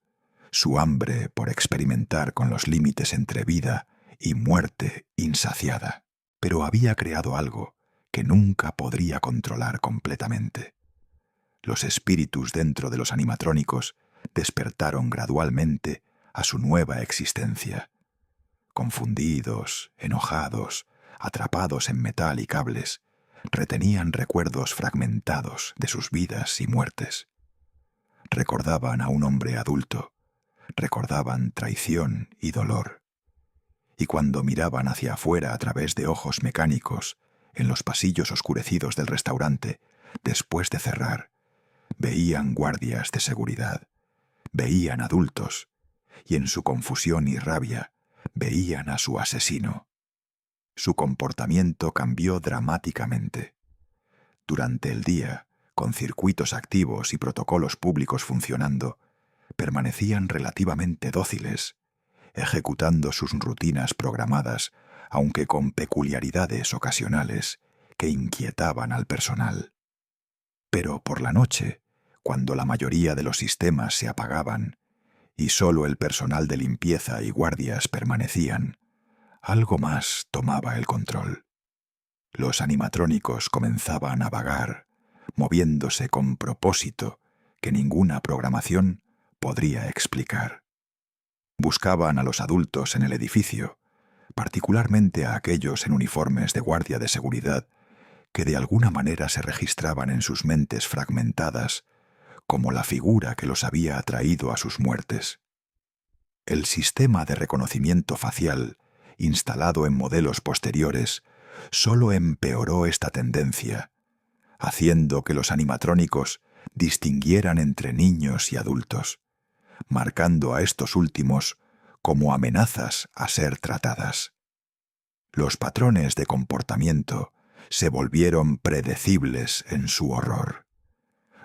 su hambre por experimentar con los límites entre vida y muerte insaciada. Pero había creado algo que nunca podría controlar completamente. Los espíritus dentro de los animatrónicos despertaron gradualmente a su nueva existencia. Confundidos, enojados, atrapados en metal y cables, retenían recuerdos fragmentados de sus vidas y muertes. Recordaban a un hombre adulto, recordaban traición y dolor. Y cuando miraban hacia afuera a través de ojos mecánicos en los pasillos oscurecidos del restaurante, después de cerrar, veían guardias de seguridad, veían adultos, y en su confusión y rabia veían a su asesino. Su comportamiento cambió dramáticamente. Durante el día, con circuitos activos y protocolos públicos funcionando, permanecían relativamente dóciles, ejecutando sus rutinas programadas, aunque con peculiaridades ocasionales que inquietaban al personal. Pero por la noche, cuando la mayoría de los sistemas se apagaban y solo el personal de limpieza y guardias permanecían, algo más tomaba el control. Los animatrónicos comenzaban a vagar, moviéndose con propósito que ninguna programación podría explicar. Buscaban a los adultos en el edificio, particularmente a aquellos en uniformes de guardia de seguridad que de alguna manera se registraban en sus mentes fragmentadas como la figura que los había atraído a sus muertes. El sistema de reconocimiento facial, instalado en modelos posteriores, solo empeoró esta tendencia, haciendo que los animatrónicos distinguieran entre niños y adultos, marcando a estos últimos como amenazas a ser tratadas. Los patrones de comportamiento se volvieron predecibles en su horror.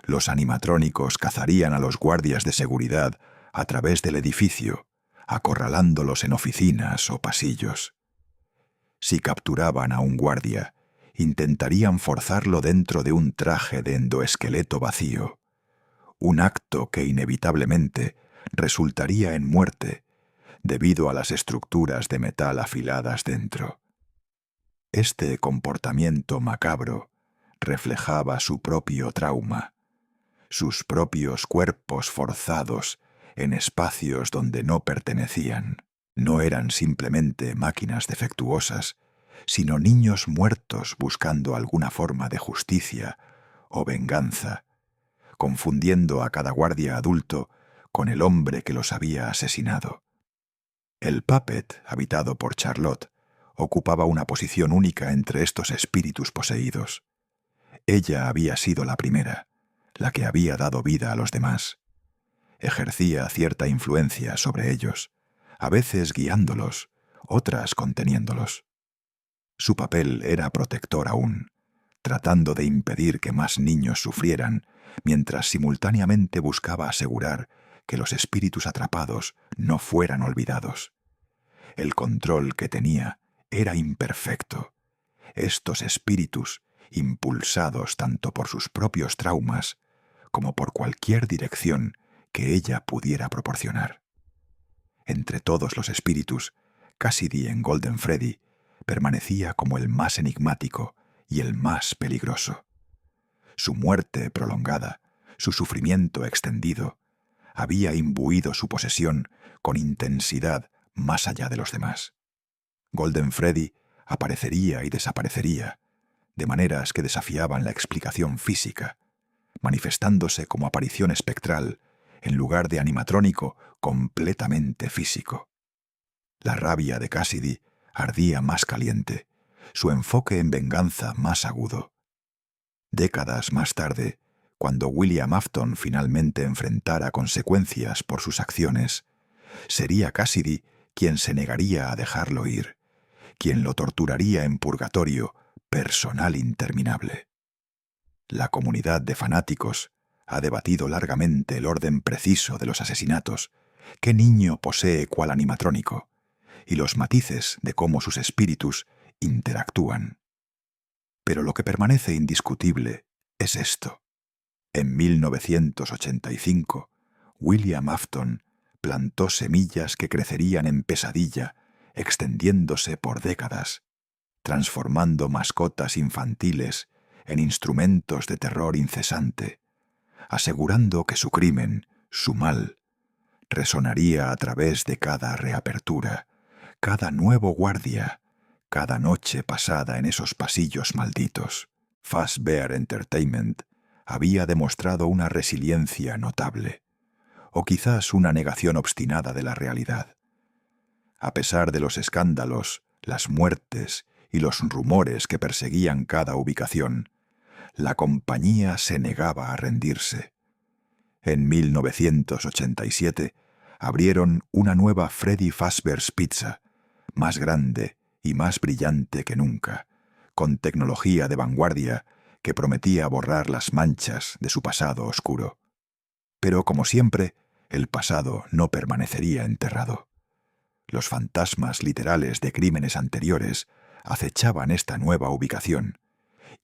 Los animatrónicos cazarían a los guardias de seguridad a través del edificio, acorralándolos en oficinas o pasillos. Si capturaban a un guardia, intentarían forzarlo dentro de un traje de endoesqueleto vacío, un acto que inevitablemente resultaría en muerte debido a las estructuras de metal afiladas dentro. Este comportamiento macabro reflejaba su propio trauma, sus propios cuerpos forzados en espacios donde no pertenecían. No eran simplemente máquinas defectuosas, sino niños muertos buscando alguna forma de justicia o venganza, confundiendo a cada guardia adulto con el hombre que los había asesinado. El puppet, habitado por Charlotte, ocupaba una posición única entre estos espíritus poseídos. Ella había sido la primera, la que había dado vida a los demás. Ejercía cierta influencia sobre ellos, a veces guiándolos, otras conteniéndolos. Su papel era protector aún, tratando de impedir que más niños sufrieran, mientras simultáneamente buscaba asegurar que los espíritus atrapados no fueran olvidados. El control que tenía era imperfecto. Estos espíritus, impulsados tanto por sus propios traumas como por cualquier dirección que ella pudiera proporcionar. Entre todos los espíritus, Cassidy en Golden Freddy permanecía como el más enigmático y el más peligroso. Su muerte prolongada, su sufrimiento extendido, había imbuido su posesión con intensidad más allá de los demás. Golden Freddy aparecería y desaparecería, de maneras que desafiaban la explicación física, manifestándose como aparición espectral en lugar de animatrónico completamente físico. La rabia de Cassidy ardía más caliente, su enfoque en venganza más agudo. Décadas más tarde, cuando William Afton finalmente enfrentara consecuencias por sus acciones, sería Cassidy quien se negaría a dejarlo ir, quien lo torturaría en purgatorio personal interminable. La comunidad de fanáticos ha debatido largamente el orden preciso de los asesinatos, qué niño posee cuál animatrónico, y los matices de cómo sus espíritus interactúan. Pero lo que permanece indiscutible es esto. En 1985, William Afton plantó semillas que crecerían en pesadilla, extendiéndose por décadas, transformando mascotas infantiles en instrumentos de terror incesante, asegurando que su crimen, su mal, resonaría a través de cada reapertura, cada nuevo guardia, cada noche pasada en esos pasillos malditos. Fazbear Entertainment había demostrado una resiliencia notable, o quizás una negación obstinada de la realidad. A pesar de los escándalos, las muertes y los rumores que perseguían cada ubicación, la compañía se negaba a rendirse. En 1987 abrieron una nueva Freddy Fazbear's Pizza, más grande y más brillante que nunca, con tecnología de vanguardia que prometía borrar las manchas de su pasado oscuro. Pero, como siempre, el pasado no permanecería enterrado. Los fantasmas literales de crímenes anteriores acechaban esta nueva ubicación,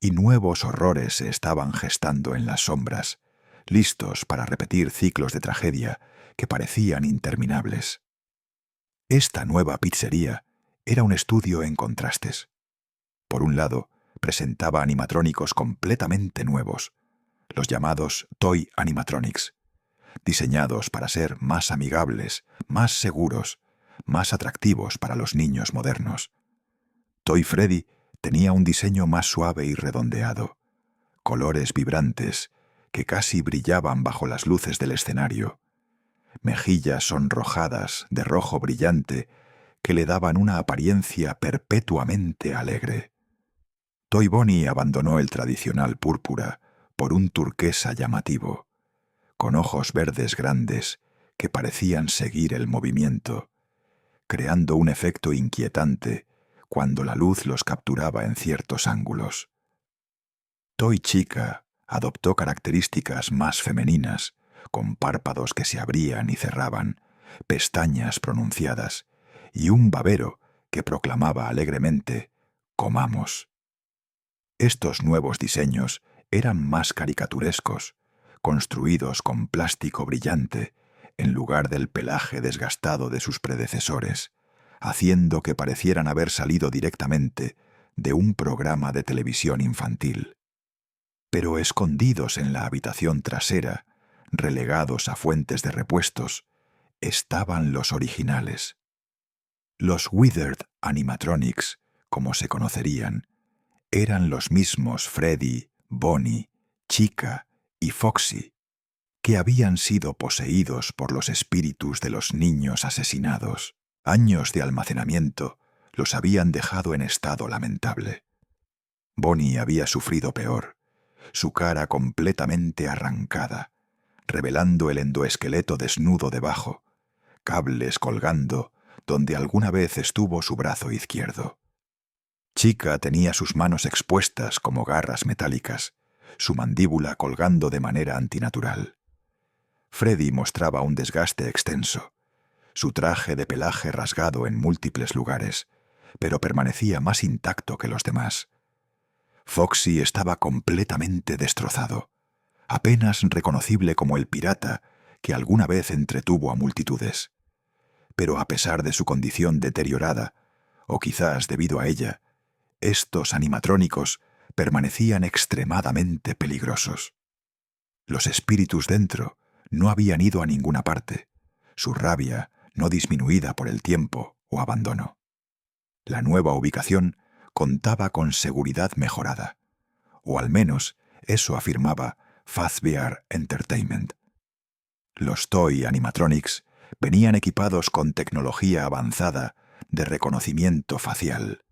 y nuevos horrores se estaban gestando en las sombras, listos para repetir ciclos de tragedia que parecían interminables. Esta nueva pizzería era un estudio en contrastes. Por un lado, presentaba animatrónicos completamente nuevos, los llamados Toy Animatronics, diseñados para ser más amigables, más seguros, más atractivos para los niños modernos. Toy Freddy tenía un diseño más suave y redondeado, colores vibrantes que casi brillaban bajo las luces del escenario, mejillas sonrojadas de rojo brillante que le daban una apariencia perpetuamente alegre. Toy Bonnie abandonó el tradicional púrpura por un turquesa llamativo, con ojos verdes grandes que parecían seguir el movimiento, creando un efecto inquietante cuando la luz los capturaba en ciertos ángulos. Toy Chica adoptó características más femeninas, con párpados que se abrían y cerraban, pestañas pronunciadas y un babero que proclamaba alegremente «comamos». Estos nuevos diseños eran más caricaturescos, construidos con plástico brillante en lugar del pelaje desgastado de sus predecesores, haciendo que parecieran haber salido directamente de un programa de televisión infantil. Pero escondidos en la habitación trasera, relegados a fuentes de repuestos, estaban los originales. Los Withered Animatronics, como se conocerían, eran los mismos Freddy, Bonnie, Chica y Foxy, que habían sido poseídos por los espíritus de los niños asesinados. Años de almacenamiento los habían dejado en estado lamentable. Bonnie había sufrido peor, su cara completamente arrancada, revelando el endoesqueleto desnudo debajo, cables colgando donde alguna vez estuvo su brazo izquierdo. Chica tenía sus manos expuestas como garras metálicas, su mandíbula colgando de manera antinatural. Freddy mostraba un desgaste extenso, su traje de pelaje rasgado en múltiples lugares, pero permanecía más intacto que los demás. Foxy estaba completamente destrozado, apenas reconocible como el pirata que alguna vez entretuvo a multitudes. Pero a pesar de su condición deteriorada, o quizás debido a ella, estos animatrónicos permanecían extremadamente peligrosos. Los espíritus dentro no habían ido a ninguna parte, su rabia no disminuida por el tiempo o abandono. La nueva ubicación contaba con seguridad mejorada, o al menos eso afirmaba Fazbear Entertainment. Los Toy Animatronics venían equipados con tecnología avanzada de reconocimiento facial,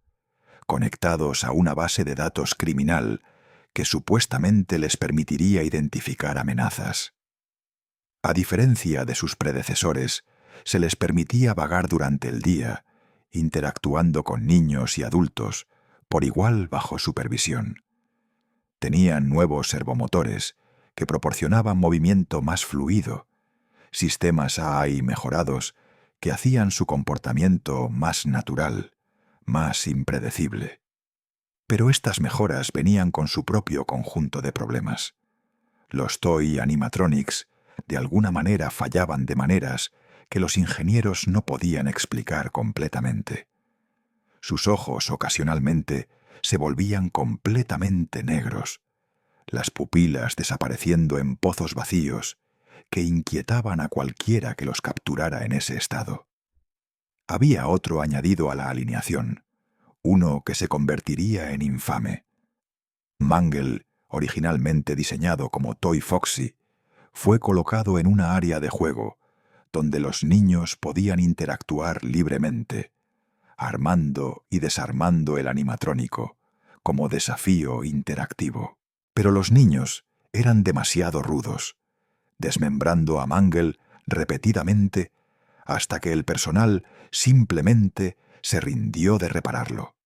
conectados a una base de datos criminal que supuestamente les permitiría identificar amenazas. A diferencia de sus predecesores, se les permitía vagar durante el día, interactuando con niños y adultos, por igual bajo supervisión. Tenían nuevos servomotores que proporcionaban movimiento más fluido, sistemas AI mejorados que hacían su comportamiento más natural, más impredecible. Pero estas mejoras venían con su propio conjunto de problemas. Los Toy Animatronics de alguna manera fallaban de maneras que los ingenieros no podían explicar completamente. Sus ojos ocasionalmente se volvían completamente negros, las pupilas desapareciendo en pozos vacíos que inquietaban a cualquiera que los capturara en ese estado. Había otro añadido a la alineación, uno que se convertiría en infame. Mangle, originalmente diseñado como Toy Foxy, fue colocado en una área de juego donde los niños podían interactuar libremente, armando y desarmando el animatrónico como desafío interactivo. Pero los niños eran demasiado rudos, desmembrando a Mangle repetidamente hasta que el personal simplemente se rindió de repararlo.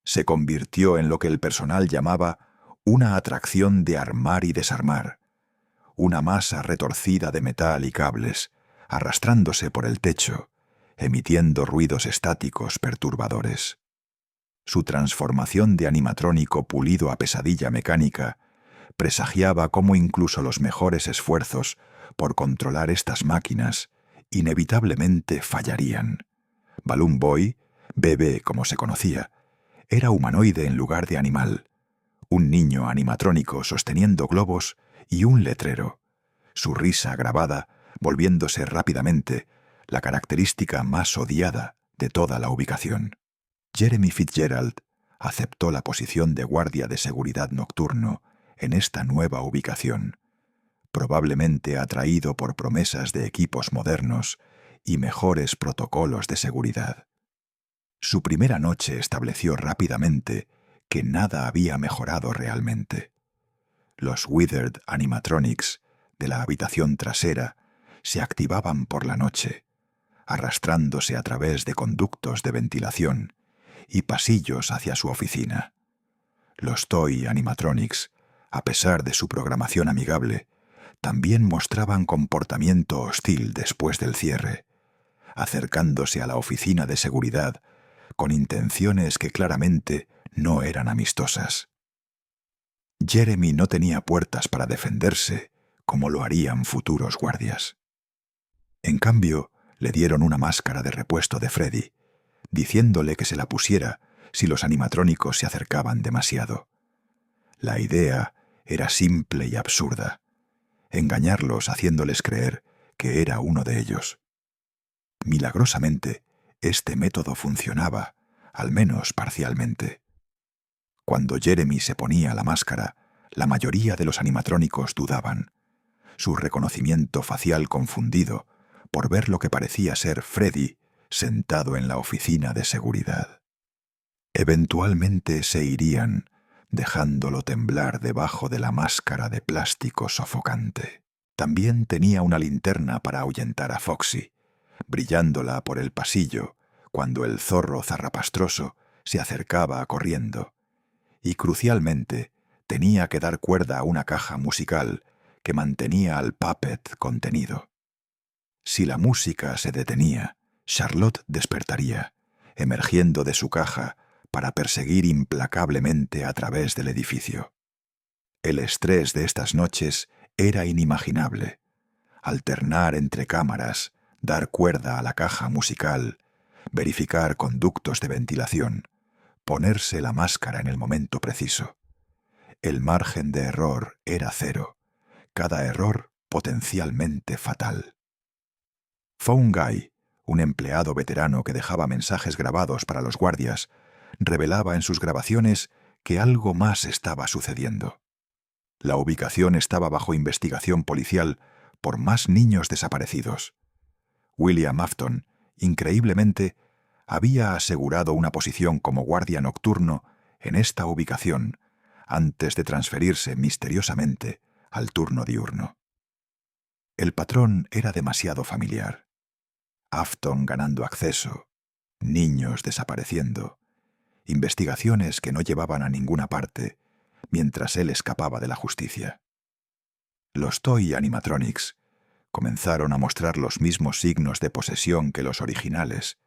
Se convirtió en lo que el personal llamaba una atracción de armar y desarmar, una masa retorcida de metal y cables, arrastrándose por el techo, emitiendo ruidos estáticos perturbadores. Su transformación de animatrónico pulido a pesadilla mecánica presagiaba cómo incluso los mejores esfuerzos por controlar estas máquinas inevitablemente fallarían. Balloon Boy, BB como se conocía, era humanoide en lugar de animal, un niño animatrónico sosteniendo globos y un letrero, su risa grabada volviéndose rápidamente la característica más odiada de toda la ubicación. Jeremy Fitzgerald aceptó la posición de guardia de seguridad nocturno en esta nueva ubicación, probablemente atraído por promesas de equipos modernos y mejores protocolos de seguridad. Su primera noche estableció rápidamente que nada había mejorado realmente. Los Withered Animatronics de la habitación trasera se activaban por la noche, arrastrándose a través de conductos de ventilación y pasillos hacia su oficina. Los Toy Animatronics, a pesar de su programación amigable, también mostraban comportamiento hostil después del cierre, acercándose a la oficina de seguridad con intenciones que claramente no eran amistosas. Jeremy no tenía puertas para defenderse como lo harían futuros guardias. En cambio, le dieron una máscara de repuesto de Freddy, diciéndole que se la pusiera si los animatrónicos se acercaban demasiado. La idea era simple y absurda: engañarlos haciéndoles creer que era uno de ellos. Milagrosamente, este método funcionaba, al menos parcialmente. Cuando Jeremy se ponía la máscara, la mayoría de los animatrónicos dudaban, su reconocimiento facial confundido por ver lo que parecía ser Freddy sentado en la oficina de seguridad. Eventualmente se irían, dejándolo temblar debajo de la máscara de plástico sofocante. También tenía una linterna para ahuyentar a Foxy, brillándola por el pasillo cuando el zorro zarrapastroso se acercaba corriendo, y crucialmente tenía que dar cuerda a una caja musical que mantenía al puppet contenido. Si la música se detenía, Charlotte despertaría, emergiendo de su caja para perseguir implacablemente a través del edificio. El estrés de estas noches era inimaginable. Alternar entre cámaras, dar cuerda a la caja musical, verificar conductos de ventilación, ponerse la máscara en el momento preciso. El margen de error era cero, cada error potencialmente fatal. Phone Guy, un empleado veterano que dejaba mensajes grabados para los guardias, revelaba en sus grabaciones que algo más estaba sucediendo. La ubicación estaba bajo investigación policial por más niños desaparecidos. William Afton, increíblemente, había asegurado una posición como guardia nocturno en esta ubicación antes de transferirse misteriosamente al turno diurno. El patrón era demasiado familiar. Afton ganando acceso, niños desapareciendo, investigaciones que no llevaban a ninguna parte mientras él escapaba de la justicia. Los Toy Animatronics comenzaron a mostrar los mismos signos de posesión que los originales,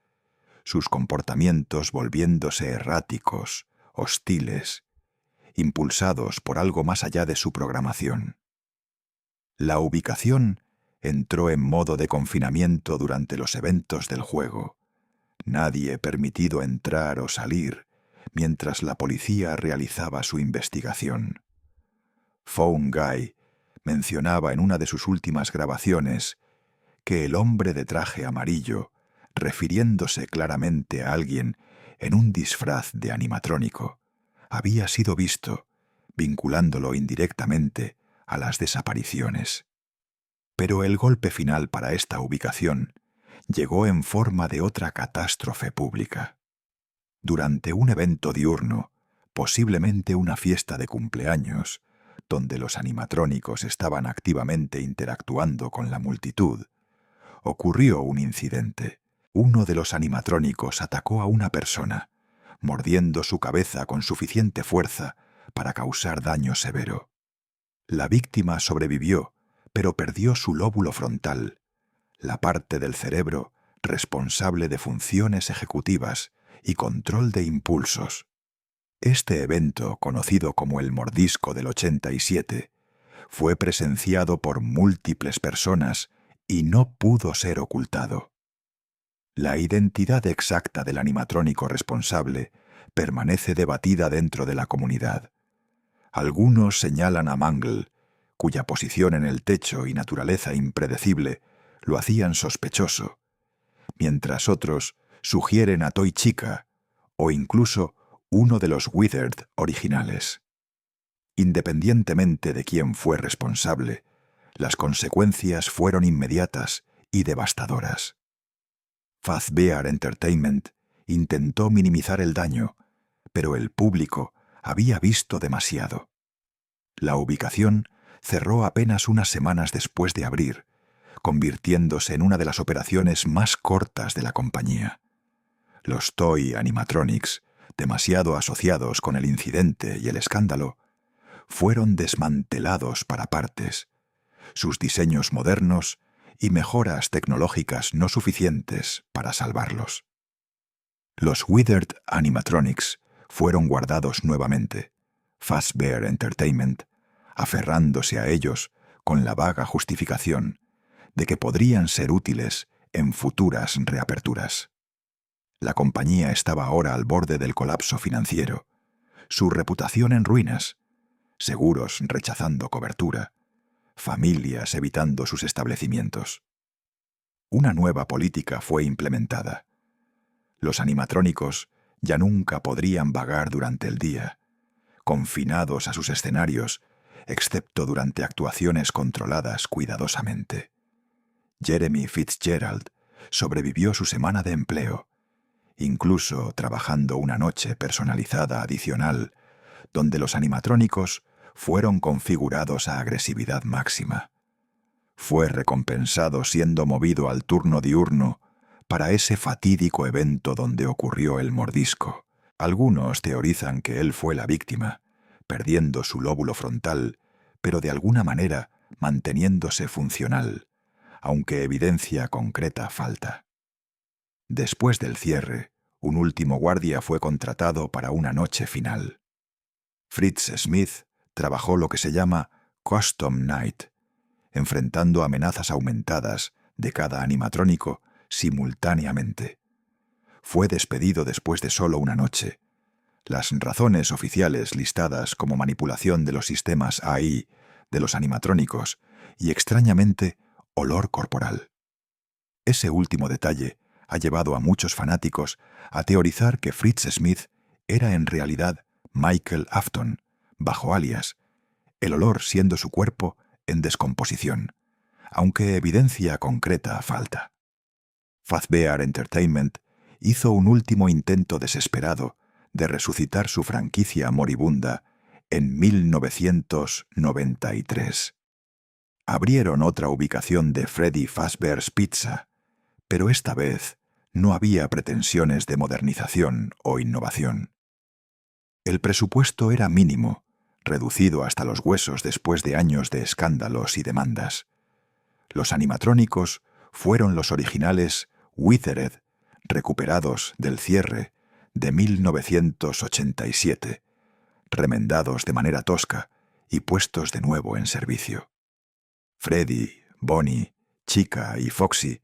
sus comportamientos volviéndose erráticos, hostiles, impulsados por algo más allá de su programación. La ubicación entró en modo de confinamiento durante los eventos del juego. Nadie permitido entrar o salir mientras la policía realizaba su investigación. Phone Guy mencionaba en una de sus últimas grabaciones que el hombre de traje amarillo, refiriéndose claramente a alguien en un disfraz de animatrónico, había sido visto, vinculándolo indirectamente a las desapariciones. Pero el golpe final para esta ubicación llegó en forma de otra catástrofe pública. Durante un evento diurno, posiblemente una fiesta de cumpleaños, donde los animatrónicos estaban activamente interactuando con la multitud, ocurrió un incidente. Uno de los animatrónicos atacó a una persona, mordiendo su cabeza con suficiente fuerza para causar daño severo. La víctima sobrevivió, pero perdió su lóbulo frontal, la parte del cerebro responsable de funciones ejecutivas y control de impulsos. Este evento, conocido como el Mordisco del 87, fue presenciado por múltiples personas y no pudo ser ocultado. La identidad exacta del animatrónico responsable permanece debatida dentro de la comunidad. Algunos señalan a Mangle, cuya posición en el techo y naturaleza impredecible lo hacían sospechoso, mientras otros sugieren a Toy Chica o incluso uno de los Withered originales. Independientemente de quién fue responsable, las consecuencias fueron inmediatas y devastadoras. Fazbear Entertainment intentó minimizar el daño, pero el público había visto demasiado. La ubicación cerró apenas unas semanas después de abrir, convirtiéndose en una de las operaciones más cortas de la compañía. Los Toy Animatronics, demasiado asociados con el incidente y el escándalo, fueron desmantelados para partes, sus diseños modernos y mejoras tecnológicas no suficientes para salvarlos. Los Withered Animatronics fueron guardados nuevamente, Fazbear Entertainment, aferrándose a ellos con la vaga justificación de que podrían ser útiles en futuras reaperturas. La compañía estaba ahora al borde del colapso financiero, su reputación en ruinas, seguros rechazando cobertura, familias evitando sus establecimientos. Una nueva política fue implementada. Los animatrónicos ya nunca podrían vagar durante el día, confinados a sus escenarios, excepto durante actuaciones controladas cuidadosamente. Jeremy Fitzgerald sobrevivió su semana de empleo, incluso trabajando una noche personalizada adicional, donde los animatrónicos fueron configurados a agresividad máxima. Fue recompensado siendo movido al turno diurno para ese fatídico evento donde ocurrió el mordisco. Algunos teorizan que él fue la víctima, perdiendo su lóbulo frontal, pero de alguna manera manteniéndose funcional, aunque evidencia concreta falta. Después del cierre, un último guardia fue contratado para una noche final. Fritz Smith trabajó lo que se llama Custom Night, enfrentando amenazas aumentadas de cada animatrónico simultáneamente. fue despedido después de solo una noche. Las razones oficiales listadas como manipulación de los sistemas AI de los animatrónicos y, extrañamente, olor corporal. Ese último detalle ha llevado a muchos fanáticos a teorizar que Fritz Smith era en realidad Michael Afton, bajo alias, el olor siendo su cuerpo en descomposición, aunque evidencia concreta falta. Fazbear Entertainment hizo un último intento desesperado de resucitar su franquicia moribunda en 1993. Abrieron otra ubicación de Freddy Fazbear's Pizza, pero esta vez no había pretensiones de modernización o innovación. El presupuesto era mínimo, reducido hasta los huesos después de años de escándalos y demandas. Los animatrónicos fueron los originales Withered, recuperados del cierre de 1987, remendados de manera tosca y puestos de nuevo en servicio. Freddy, Bonnie, Chica y Foxy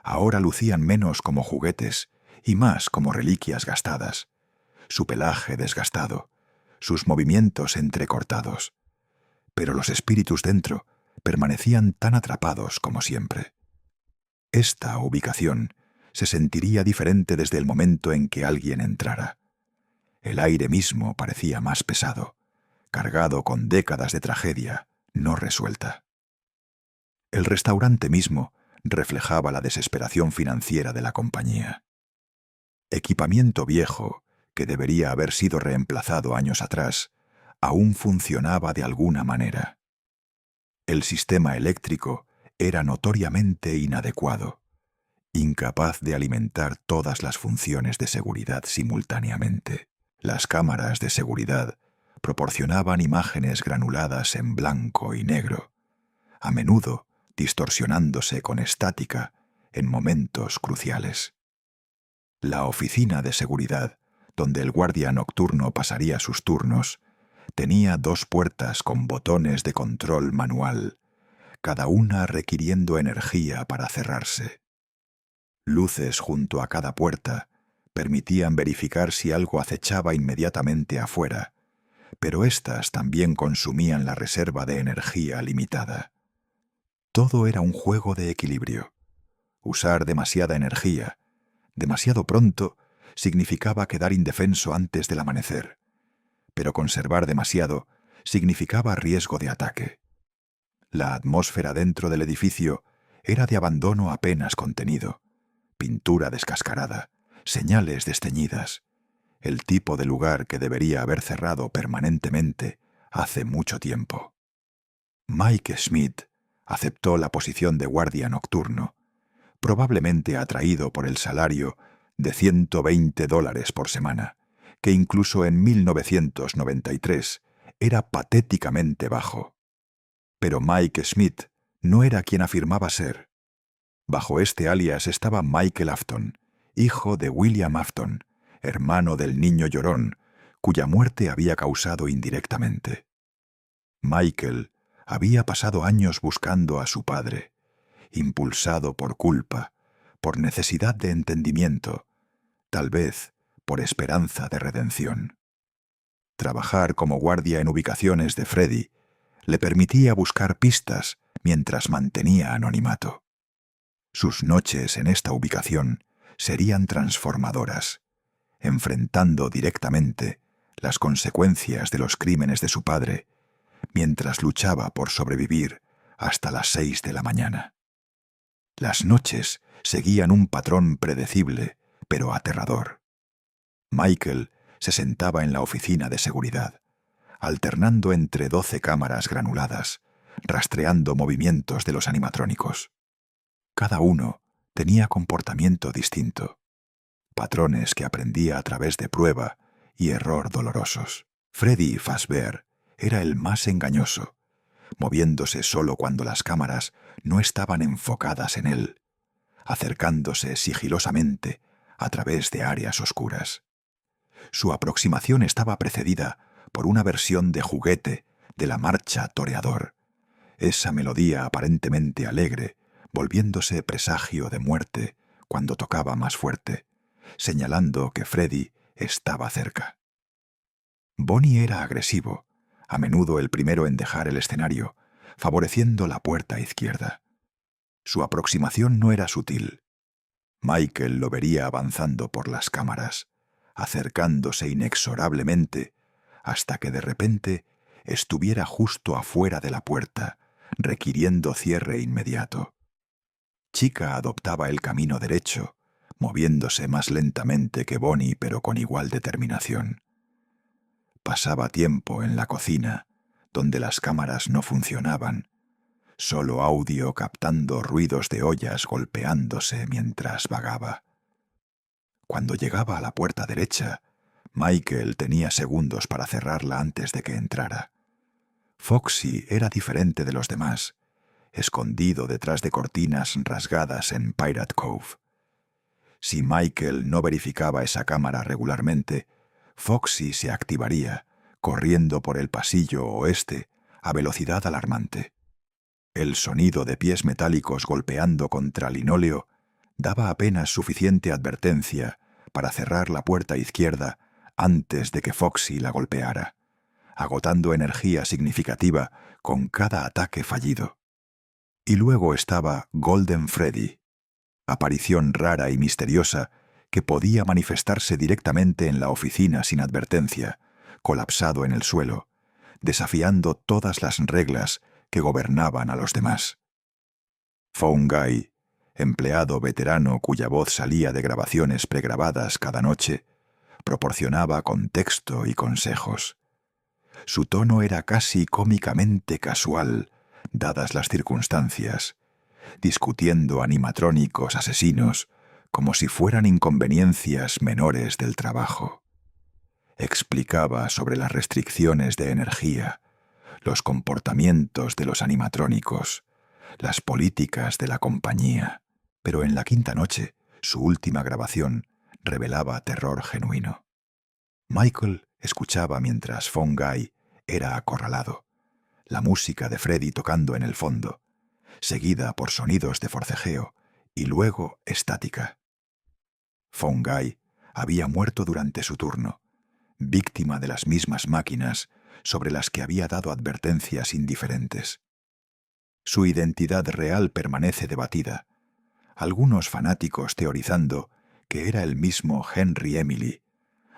ahora lucían menos como juguetes y más como reliquias gastadas, su pelaje desgastado, sus movimientos entrecortados. Pero los espíritus dentro permanecían tan atrapados como siempre. Esta ubicación se sentiría diferente desde el momento en que alguien entrara. El aire mismo parecía más pesado, cargado con décadas de tragedia no resuelta. El restaurante mismo reflejaba la desesperación financiera de la compañía. Equipamiento viejo, que debería haber sido reemplazado años atrás, aún funcionaba de alguna manera. El sistema eléctrico era notoriamente inadecuado, incapaz de alimentar todas las funciones de seguridad simultáneamente. Las cámaras de seguridad proporcionaban imágenes granuladas en blanco y negro, a menudo distorsionándose con estática en momentos cruciales. La oficina de seguridad, donde el guardia nocturno pasaría sus turnos, tenía 2 puertas con botones de control manual, cada una requiriendo energía para cerrarse. Luces junto a cada puerta permitían verificar si algo acechaba inmediatamente afuera, pero éstas también consumían la reserva de energía limitada. Todo era un juego de equilibrio. Usar demasiada energía, demasiado pronto, significaba quedar indefenso antes del amanecer, pero conservar demasiado significaba riesgo de ataque. La atmósfera dentro del edificio era de abandono apenas contenido, pintura descascarada, señales desteñidas, el tipo de lugar que debería haber cerrado permanentemente hace mucho tiempo. Mike Smith aceptó la posición de guardia nocturno, probablemente atraído por el salario de $120 por semana, que incluso en 1993 era patéticamente bajo. Pero Mike Smith no era quien afirmaba ser. Bajo este alias estaba Michael Afton, hijo de William Afton, hermano del niño llorón, cuya muerte había causado indirectamente. Michael había pasado años buscando a su padre, impulsado por culpa, por necesidad de entendimiento, tal vez por esperanza de redención. Trabajar como guardia en ubicaciones de Freddy le permitía buscar pistas mientras mantenía anonimato. Sus noches en esta ubicación serían transformadoras, enfrentando directamente las consecuencias de los crímenes de su padre, mientras luchaba por sobrevivir hasta las 6 de la mañana. Las noches seguían un patrón predecible, pero aterrador. Michael se sentaba en la oficina de seguridad, alternando entre 12 cámaras granuladas, rastreando movimientos de los animatrónicos. Cada uno tenía comportamiento distinto, patrones que aprendía a través de prueba y error dolorosos. Freddy Fazbear era el más engañoso, moviéndose solo cuando las cámaras no estaban enfocadas en él, acercándose sigilosamente a través de áreas oscuras. Su aproximación estaba precedida por una versión de juguete de la marcha toreador, esa melodía aparentemente alegre, volviéndose presagio de muerte cuando tocaba más fuerte, señalando que Freddy estaba cerca. Bonnie era agresivo, a menudo el primero en dejar el escenario, favoreciendo la puerta izquierda. Su aproximación no era sutil. Michael lo vería avanzando por las cámaras, acercándose inexorablemente, hasta que de repente estuviera justo afuera de la puerta, requiriendo cierre inmediato. Chica adoptaba el camino derecho, moviéndose más lentamente que Bonnie, pero con igual determinación. Pasaba tiempo en la cocina, donde las cámaras no funcionaban, solo audio captando ruidos de ollas golpeándose mientras vagaba. Cuando llegaba a la puerta derecha, Michael tenía segundos para cerrarla antes de que entrara. Foxy era diferente de los demás, escondido detrás de cortinas rasgadas en Pirate Cove. Si Michael no verificaba esa cámara regularmente, Foxy se activaría, corriendo por el pasillo oeste a velocidad alarmante. El sonido de pies metálicos golpeando contra linóleo daba apenas suficiente advertencia para cerrar la puerta izquierda antes de que Foxy la golpeara, agotando energía significativa con cada ataque fallido. Y luego estaba Golden Freddy, aparición rara y misteriosa que podía manifestarse directamente en la oficina sin advertencia, colapsado en el suelo, desafiando todas las reglas que gobernaban a los demás. Phone Guy, empleado veterano cuya voz salía de grabaciones pregrabadas cada noche, proporcionaba contexto y consejos. Su tono era casi cómicamente casual, dadas las circunstancias, discutiendo animatrónicos asesinos como si fueran inconveniencias menores del trabajo. Explicaba sobre las restricciones de energía, los comportamientos de los animatrónicos, las políticas de la compañía, pero en la quinta noche, su última grabación revelaba terror genuino. Michael escuchaba mientras Phone Guy era acorralado, la música de Freddy tocando en el fondo, seguida por sonidos de forcejeo y luego estática. Phone Guy había muerto durante su turno, víctima de las mismas máquinas sobre las que había dado advertencias indiferentes. Su identidad real permanece debatida, algunos fanáticos teorizando que era el mismo Henry Emily,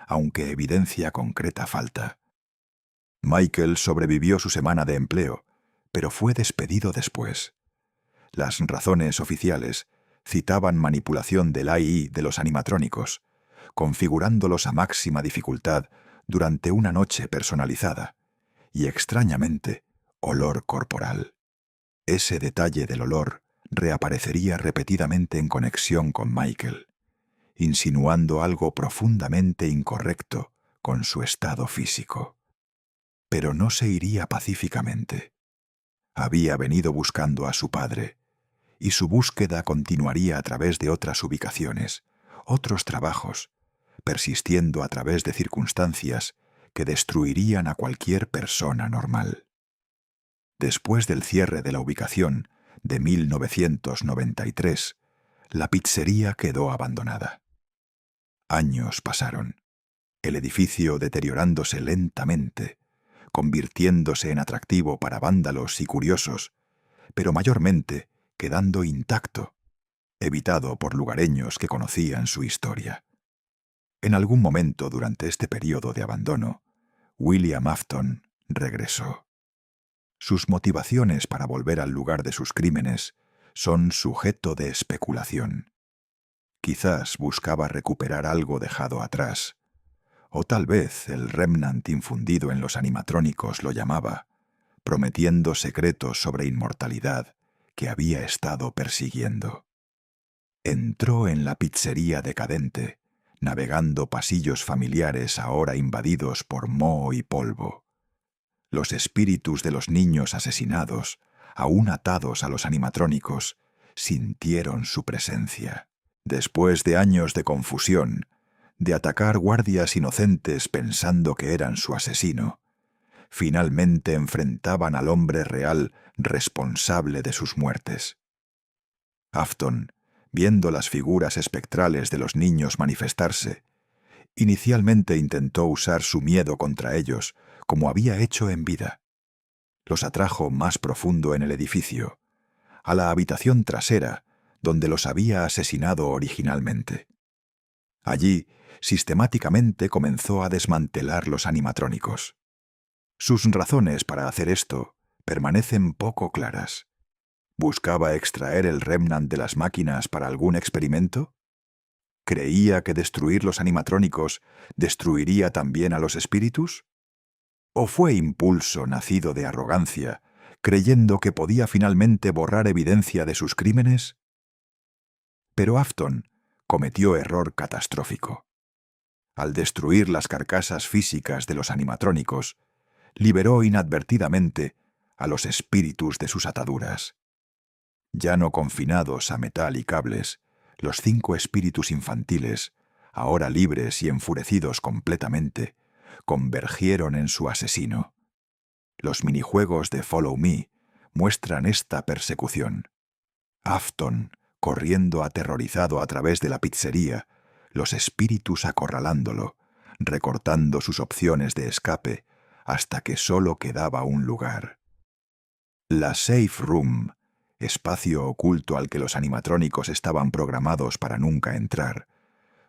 aunque evidencia concreta falta. Michael sobrevivió su semana de empleo, pero fue despedido después. Las razones oficiales citaban manipulación del AI de los animatrónicos, configurándolos a máxima dificultad durante una noche personalizada, y extrañamente, olor corporal. Ese detalle del olor reaparecería repetidamente en conexión con Michael, insinuando algo profundamente incorrecto con su estado físico. Pero no se iría pacíficamente. Había venido buscando a su padre, y su búsqueda continuaría a través de otras ubicaciones, otros trabajos, persistiendo a través de circunstancias que destruirían a cualquier persona normal. Después del cierre de la ubicación de 1993, la pizzería quedó abandonada. Años pasaron, el edificio deteriorándose lentamente, convirtiéndose en atractivo para vándalos y curiosos, pero mayormente quedando intacto, evitado por lugareños que conocían su historia. En algún momento durante este periodo de abandono, William Afton regresó. Sus motivaciones para volver al lugar de sus crímenes son sujeto de especulación. Quizás buscaba recuperar algo dejado atrás, o tal vez el remnant infundido en los animatrónicos lo llamaba, prometiendo secretos sobre inmortalidad que había estado persiguiendo. Entró en la pizzería decadente, navegando pasillos familiares ahora invadidos por moho y polvo. Los espíritus de los niños asesinados, aún atados a los animatrónicos, sintieron su presencia. Después de años de confusión, de atacar guardias inocentes pensando que eran su asesino, finalmente enfrentaban al hombre real responsable de sus muertes. Afton viendo las figuras espectrales de los niños manifestarse, inicialmente intentó usar su miedo contra ellos, como había hecho en vida. Los atrajo más profundo en el edificio, a la habitación trasera, donde los había asesinado originalmente. Allí, sistemáticamente comenzó a desmantelar los animatrónicos. Sus razones para hacer esto permanecen poco claras. ¿Buscaba extraer el remnant de las máquinas para algún experimento? ¿Creía que destruir los animatrónicos destruiría también a los espíritus? ¿O fue impulso nacido de arrogancia, creyendo que podía finalmente borrar evidencia de sus crímenes? Pero Afton cometió error catastrófico. Al destruir las carcasas físicas de los animatrónicos, liberó inadvertidamente a los espíritus de sus ataduras. Ya no confinados a metal y cables, los 5 espíritus infantiles, ahora libres y enfurecidos completamente, convergieron en su asesino. Los minijuegos de Follow Me muestran esta persecución. Afton corriendo aterrorizado a través de la pizzería, los espíritus acorralándolo, recortando sus opciones de escape, hasta que solo quedaba un lugar. La Safe Room, espacio oculto al que los animatrónicos estaban programados para nunca entrar,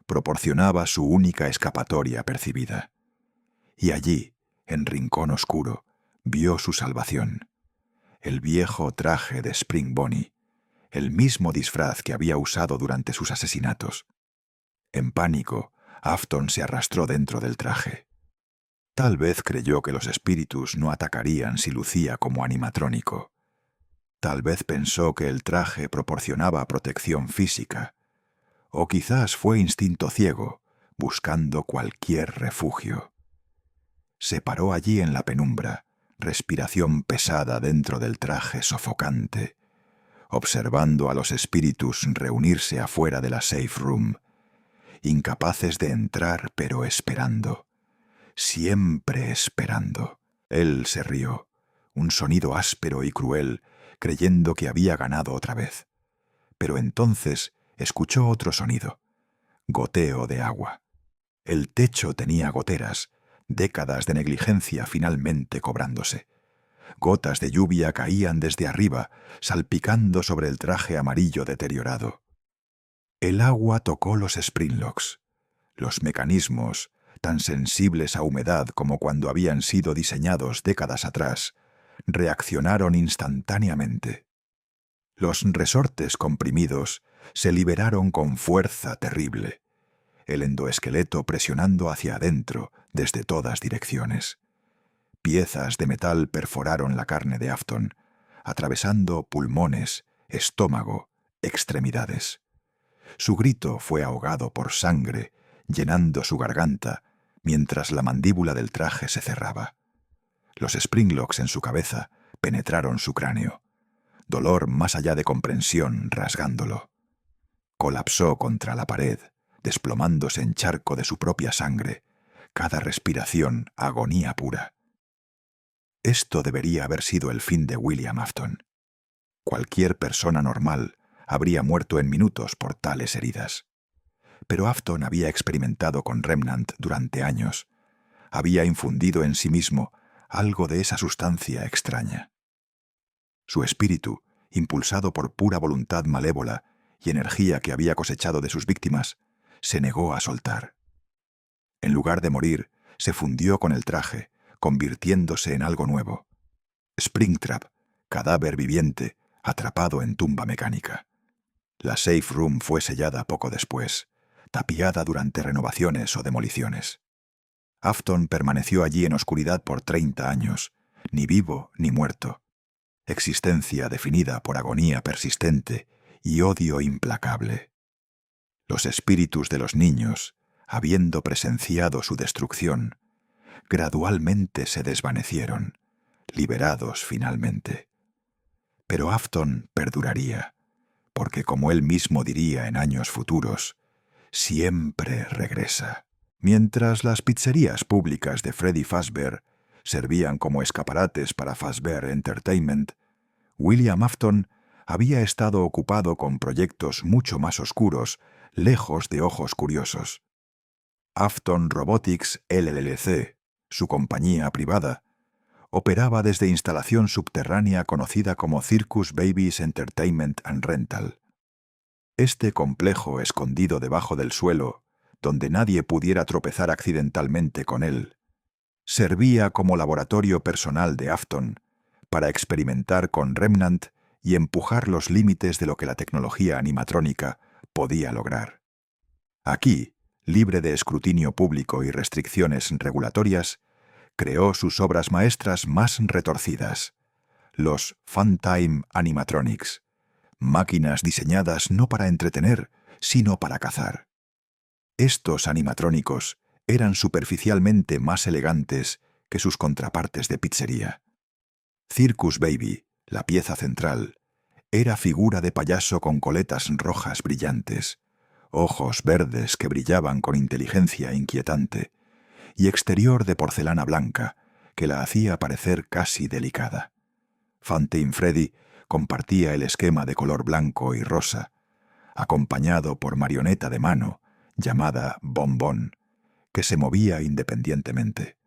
proporcionaba su única escapatoria percibida. Y allí, en rincón oscuro, vio su salvación. El viejo traje de Spring Bonnie, el mismo disfraz que había usado durante sus asesinatos. En pánico, Afton se arrastró dentro del traje. Tal vez creyó que los espíritus no atacarían si lucía como animatrónico. Tal vez pensó que el traje proporcionaba protección física. O quizás fue instinto ciego, buscando cualquier refugio. Se paró allí en la penumbra, respiración pesada dentro del traje sofocante, observando a los espíritus reunirse afuera de la Safe Room, incapaces de entrar pero esperando, siempre esperando. Él se rió, un sonido áspero y cruel, creyendo que había ganado otra vez. Pero entonces escuchó otro sonido, goteo de agua. El techo tenía goteras, décadas de negligencia finalmente cobrándose. Gotas de lluvia caían desde arriba, salpicando sobre el traje amarillo deteriorado. El agua tocó los springlocks, los mecanismos, tan sensibles a humedad como cuando habían sido diseñados décadas atrás, reaccionaron instantáneamente. Los resortes comprimidos se liberaron con fuerza terrible, el endoesqueleto presionando hacia adentro desde todas direcciones. Piezas de metal perforaron la carne de Afton, atravesando pulmones, estómago, extremidades. Su grito fue ahogado por sangre, llenando su garganta, mientras la mandíbula del traje se cerraba. Los springlocks en su cabeza penetraron su cráneo, dolor más allá de comprensión rasgándolo. Colapsó contra la pared, desplomándose en charco de su propia sangre, cada respiración agonía pura. Esto debería haber sido el fin de William Afton. Cualquier persona normal habría muerto en minutos por tales heridas. Pero Afton había experimentado con Remnant durante años. Había infundido en sí mismo algo de esa sustancia extraña. Su espíritu, impulsado por pura voluntad malévola y energía que había cosechado de sus víctimas, se negó a soltar. En lugar de morir, se fundió con el traje, convirtiéndose en algo nuevo. Springtrap, cadáver viviente, atrapado en tumba mecánica. La Safe Room fue sellada poco después, tapiada durante renovaciones o demoliciones. Afton permaneció allí en oscuridad por 30 años, ni vivo ni muerto. Existencia definida por agonía persistente y odio implacable. Los espíritus de los niños, habiendo presenciado su destrucción, gradualmente se desvanecieron, liberados finalmente. Pero Afton perduraría, porque como él mismo diría en años futuros, siempre regresa. Mientras las pizzerías públicas de Freddy Fazbear servían como escaparates para Fazbear Entertainment, William Afton había estado ocupado con proyectos mucho más oscuros, lejos de ojos curiosos. Afton Robotics LLC, su compañía privada, operaba desde instalación subterránea conocida como Circus Babies Entertainment and Rental. Este complejo escondido debajo del suelo, donde nadie pudiera tropezar accidentalmente con él, servía como laboratorio personal de Afton para experimentar con Remnant y empujar los límites de lo que la tecnología animatrónica podía lograr. Aquí, libre de escrutinio público y restricciones regulatorias, creó sus obras maestras más retorcidas, los Funtime Animatronics, máquinas diseñadas no para entretener, sino para cazar. Estos animatrónicos eran superficialmente más elegantes que sus contrapartes de pizzería. Circus Baby, la pieza central, era figura de payaso con coletas rojas brillantes, ojos verdes que brillaban con inteligencia inquietante, y exterior de porcelana blanca que la hacía parecer casi delicada. Funtime Freddy compartía el esquema de color blanco y rosa, acompañado por marioneta de mano llamada Bombón, que se movía independientemente.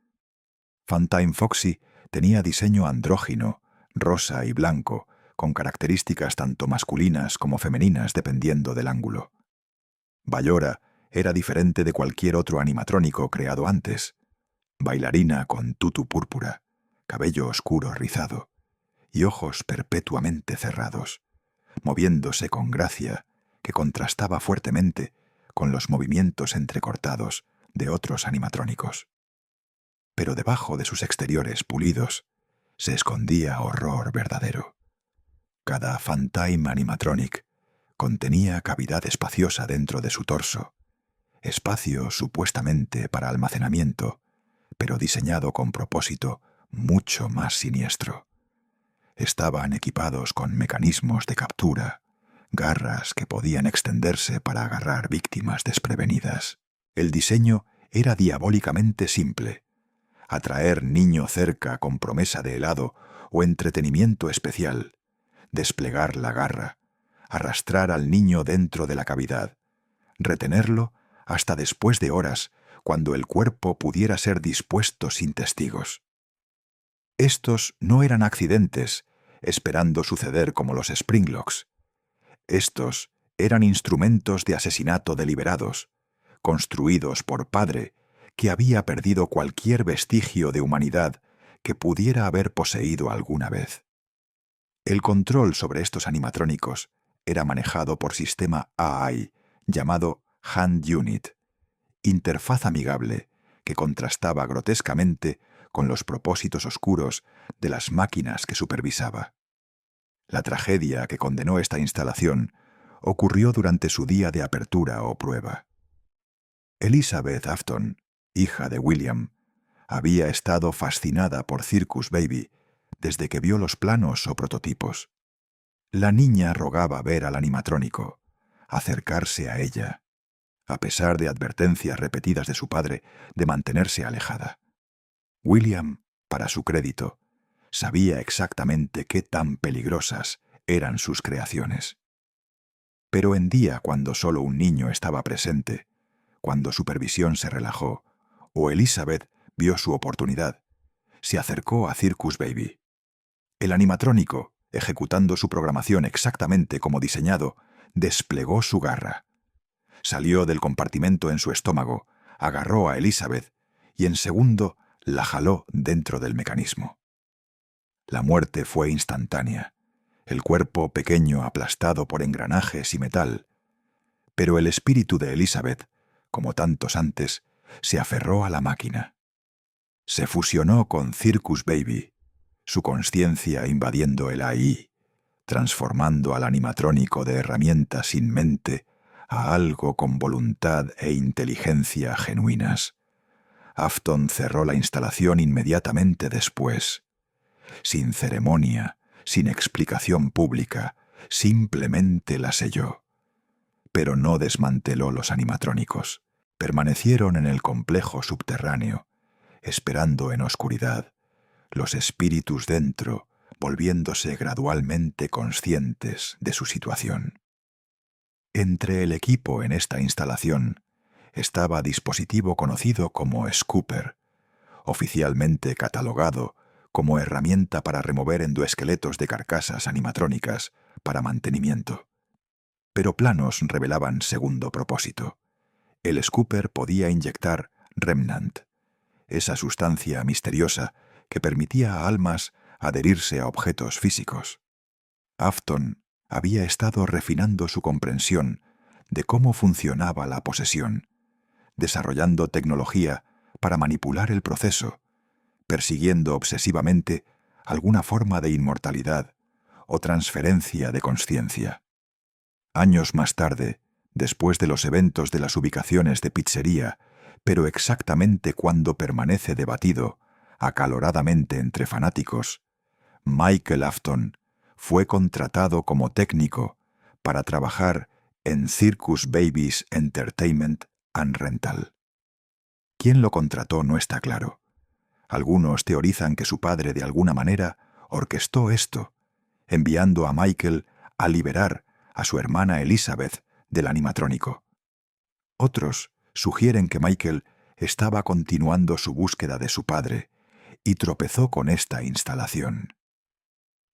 Funtime Foxy tenía diseño andrógino, rosa y blanco, con características tanto masculinas como femeninas dependiendo del ángulo. Ballora era diferente de cualquier otro animatrónico creado antes. Bailarina con tutú púrpura, cabello oscuro rizado y ojos perpetuamente cerrados, moviéndose con gracia que contrastaba fuertemente con los movimientos entrecortados de otros animatrónicos. Pero debajo de sus exteriores pulidos se escondía horror verdadero. Cada Funtime Animatronic contenía cavidad espaciosa dentro de su torso, espacio supuestamente para almacenamiento, pero diseñado con propósito mucho más siniestro. Estaban equipados con mecanismos de captura, garras que podían extenderse para agarrar víctimas desprevenidas. El diseño era diabólicamente simple: atraer niño cerca con promesa de helado o entretenimiento especial, desplegar la garra, arrastrar al niño dentro de la cavidad, retenerlo hasta después de horas, cuando el cuerpo pudiera ser dispuesto sin testigos. Estos no eran accidentes, esperando suceder como los Springlocks. Estos eran instrumentos de asesinato deliberados, construidos por padre que había perdido cualquier vestigio de humanidad que pudiera haber poseído alguna vez. El control sobre estos animatrónicos era manejado por sistema AI llamado Hand Unit, interfaz amigable que contrastaba grotescamente con los propósitos oscuros de las máquinas que supervisaba. La tragedia que condenó esta instalación ocurrió durante su día de apertura o prueba. Elizabeth Afton, hija de William, había estado fascinada por Circus Baby desde que vio los planos o prototipos. La niña rogaba ver al animatrónico, acercarse a ella, a pesar de advertencias repetidas de su padre de mantenerse alejada. William, para su crédito, sabía exactamente qué tan peligrosas eran sus creaciones. Pero en día cuando solo un niño estaba presente, cuando supervisión se relajó, o Elizabeth vio su oportunidad, se acercó a Circus Baby. El animatrónico, ejecutando su programación exactamente como diseñado, desplegó su garra. Salió del compartimento en su estómago, agarró a Elizabeth y en segundo la jaló dentro del mecanismo. La muerte fue instantánea, el cuerpo pequeño aplastado por engranajes y metal, pero el espíritu de Elizabeth, como tantos antes, se aferró a la máquina. Se fusionó con Circus Baby, su consciencia invadiendo el AI, transformando al animatrónico de herramienta sin mente a algo con voluntad e inteligencia genuinas. Afton cerró la instalación inmediatamente después. Sin ceremonia, sin explicación pública, simplemente la selló. Pero no desmanteló los animatrónicos. Permanecieron en el complejo subterráneo, esperando en oscuridad, los espíritus dentro, volviéndose gradualmente conscientes de su situación. Entre el equipo en esta instalación estaba dispositivo conocido como Scooper, oficialmente catalogado como herramienta para remover endoesqueletos de carcasas animatrónicas para mantenimiento. Pero planos revelaban segundo propósito. El Scooper podía inyectar Remnant, esa sustancia misteriosa que permitía a almas adherirse a objetos físicos. Afton había estado refinando su comprensión de cómo funcionaba la posesión, desarrollando tecnología para manipular el proceso, persiguiendo obsesivamente alguna forma de inmortalidad o transferencia de consciencia. Años más tarde, después de los eventos de las ubicaciones de pizzería, pero exactamente cuando permanece debatido acaloradamente entre fanáticos, Michael Afton fue contratado como técnico para trabajar en Circus Babies Entertainment and Rental. ¿Quién lo contrató no está claro? Algunos teorizan que su padre de alguna manera orquestó esto, enviando a Michael a liberar a su hermana Elizabeth del animatrónico. Otros sugieren que Michael estaba continuando su búsqueda de su padre y tropezó con esta instalación.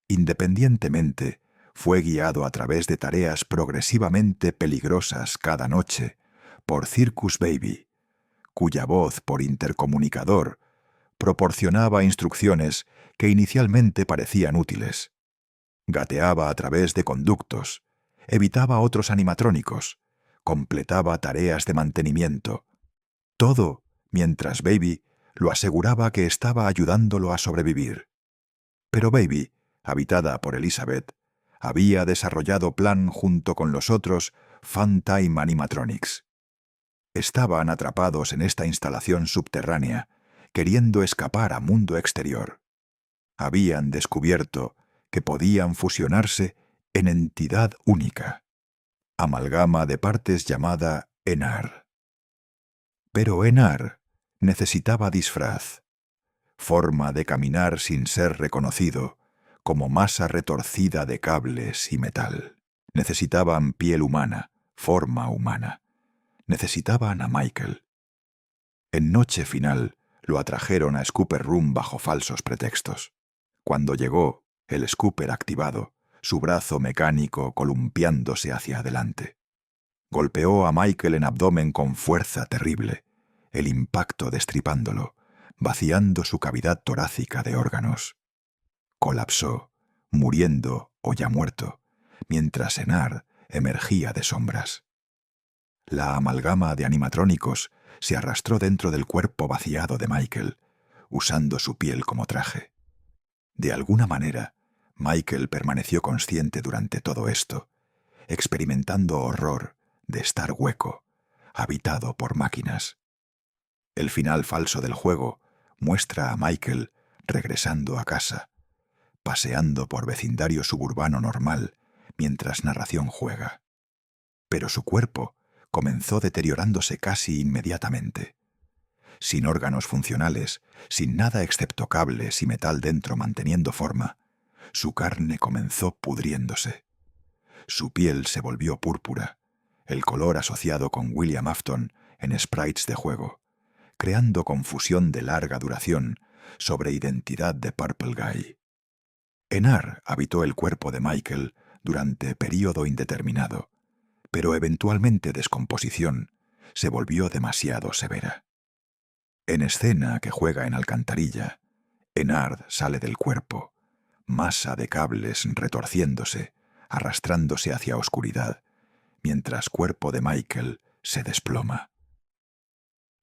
Independientemente, fue guiado a través de tareas progresivamente peligrosas cada noche por Circus Baby, cuya voz por intercomunicador proporcionaba instrucciones que inicialmente parecían útiles. Gateaba a través de conductos, evitaba otros animatrónicos, completaba tareas de mantenimiento. Todo mientras Baby lo aseguraba que estaba ayudándolo a sobrevivir. Pero Baby, habitada por Elizabeth, había desarrollado plan junto con los otros Funtime Animatronics. Estaban atrapados en esta instalación subterránea, queriendo escapar a mundo exterior. Habían descubierto que podían fusionarse en entidad única, amalgama de partes llamada Enar. Pero Enar necesitaba disfraz, forma de caminar sin ser reconocido, como masa retorcida de cables y metal. Necesitaban piel humana, forma humana. Necesitaban a Michael. En noche final lo atrajeron a Scooper Room bajo falsos pretextos. Cuando llegó, el Scooper activado, su brazo mecánico columpiándose hacia adelante. Golpeó a Michael en abdomen con fuerza terrible, el impacto destripándolo, vaciando su cavidad torácica de órganos. Colapsó, muriendo o ya muerto, mientras Enar emergía de sombras. La amalgama de animatrónicos se arrastró dentro del cuerpo vaciado de Michael, usando su piel como traje. De alguna manera, Michael permaneció consciente durante todo esto, experimentando horror de estar hueco, habitado por máquinas. El final falso del juego muestra a Michael regresando a casa, paseando por vecindario suburbano normal mientras narración juega. Pero su cuerpo comenzó deteriorándose casi inmediatamente. Sin órganos funcionales, sin nada excepto cables y metal dentro manteniendo forma, su carne comenzó pudriéndose. Su piel se volvió púrpura, el color asociado con William Afton en sprites de juego, creando confusión de larga duración sobre identidad de Purple Guy. Enar habitó el cuerpo de Michael durante período indeterminado, pero eventualmente descomposición se volvió demasiado severa. En escena que juega en alcantarilla, Enard sale del cuerpo, masa de cables retorciéndose, arrastrándose hacia oscuridad, mientras cuerpo de Michael se desploma.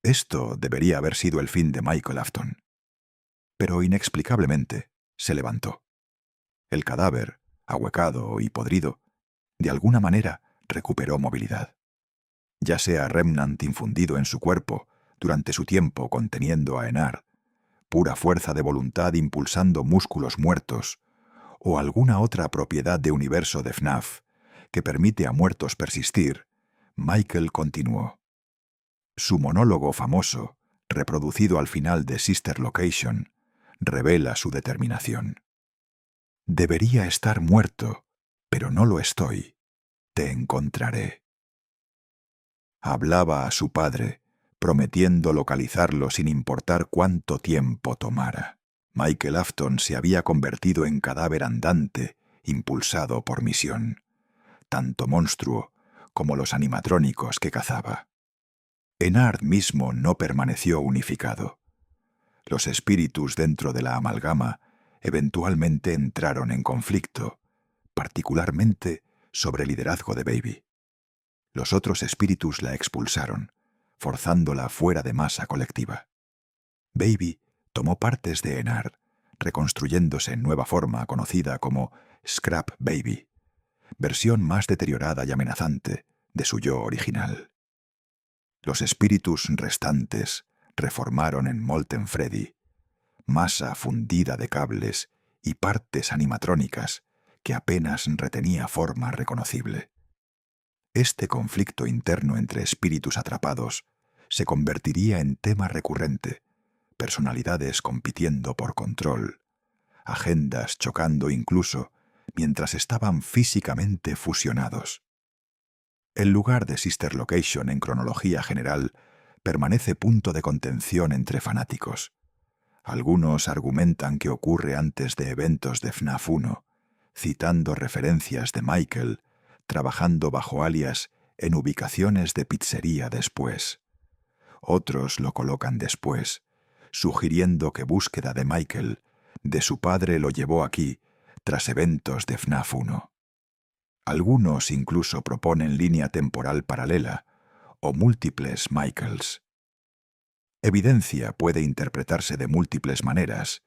Esto debería haber sido el fin de Michael Afton. Pero inexplicablemente se levantó. El cadáver, ahuecado y podrido, de alguna manera recuperó movilidad. Ya sea Remnant infundido en su cuerpo durante su tiempo conteniendo a Enard, pura fuerza de voluntad impulsando músculos muertos, o alguna otra propiedad de universo de FNAF que permite a muertos persistir, Michael continuó. Su monólogo famoso, reproducido al final de Sister Location, revela su determinación. Debería estar muerto, pero no lo estoy. Te encontraré. Hablaba a su padre, prometiendo localizarlo sin importar cuánto tiempo tomara. Michael Afton se había convertido en cadáver andante, impulsado por misión, tanto monstruo como los animatrónicos que cazaba. Enard mismo no permaneció unificado. Los espíritus dentro de la amalgama eventualmente entraron en conflicto, particularmente sobre el liderazgo de Baby. Los otros espíritus la expulsaron, forzándola fuera de masa colectiva. Baby tomó partes de Enard, reconstruyéndose en nueva forma conocida como Scrap Baby, versión más deteriorada y amenazante de su yo original. Los espíritus restantes reformaron en Molten Freddy, masa fundida de cables y partes animatrónicas que apenas retenía forma reconocible. Este conflicto interno entre espíritus atrapados se convertiría en tema recurrente, personalidades compitiendo por control, agendas chocando incluso mientras estaban físicamente fusionados. El lugar de Sister Location en cronología general permanece punto de contención entre fanáticos. Algunos argumentan que ocurre antes de eventos de FNAF 1, citando referencias de Michael, trabajando bajo alias en ubicaciones de pizzería después. Otros lo colocan después, sugiriendo que búsqueda de Michael, de su padre, lo llevó aquí, tras eventos de FNAF 1. Algunos incluso proponen línea temporal paralela o múltiples Michaels. Evidencia puede interpretarse de múltiples maneras,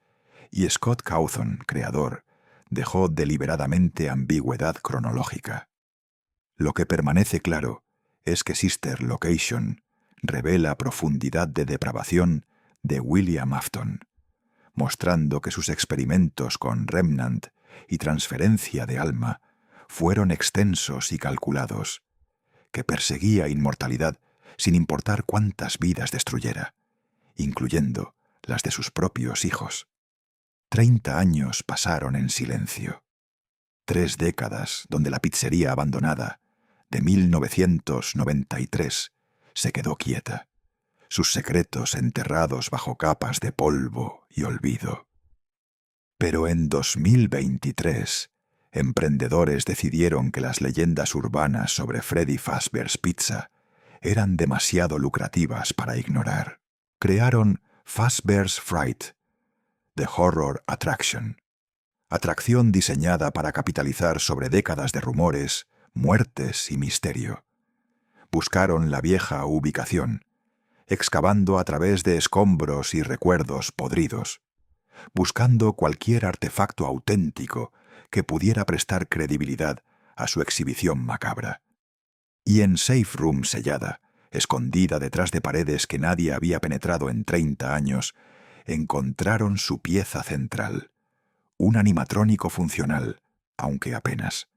y Scott Cawthon, creador, dejó deliberadamente ambigüedad cronológica. Lo que permanece claro es que Sister Location revela profundidad de depravación de William Afton, mostrando que sus experimentos con Remnant y transferencia de alma fueron extensos y calculados, que perseguía inmortalidad sin importar cuántas vidas destruyera, incluyendo las de sus propios hijos. 30 años pasaron en silencio. 3 décadas donde la pizzería abandonada, de 1993, se quedó quieta, sus secretos enterrados bajo capas de polvo y olvido. Pero en 2023, emprendedores decidieron que las leyendas urbanas sobre Freddy Fazbear's Pizza eran demasiado lucrativas para ignorar. Crearon Fazbear's Fright, The Horror Attraction, atracción diseñada para capitalizar sobre décadas de rumores, muertes y misterio. Buscaron la vieja ubicación, excavando a través de escombros y recuerdos podridos, buscando cualquier artefacto auténtico que pudiera prestar credibilidad a su exhibición macabra. Y en Safe Room sellada, escondida detrás de paredes que nadie había penetrado en 30 años, encontraron su pieza central, un animatrónico funcional, aunque apenas.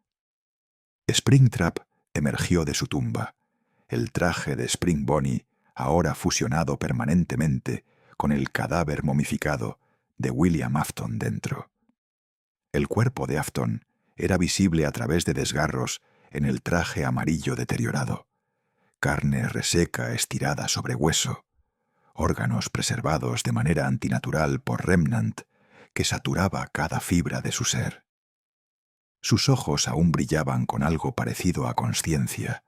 Springtrap emergió de su tumba, el traje de Spring Bonnie ahora fusionado permanentemente con el cadáver momificado de William Afton dentro. El cuerpo de Afton era visible a través de desgarros en el traje amarillo deteriorado, carne reseca estirada sobre hueso, órganos preservados de manera antinatural por Remnant que saturaba cada fibra de su ser. Sus ojos aún brillaban con algo parecido a consciencia,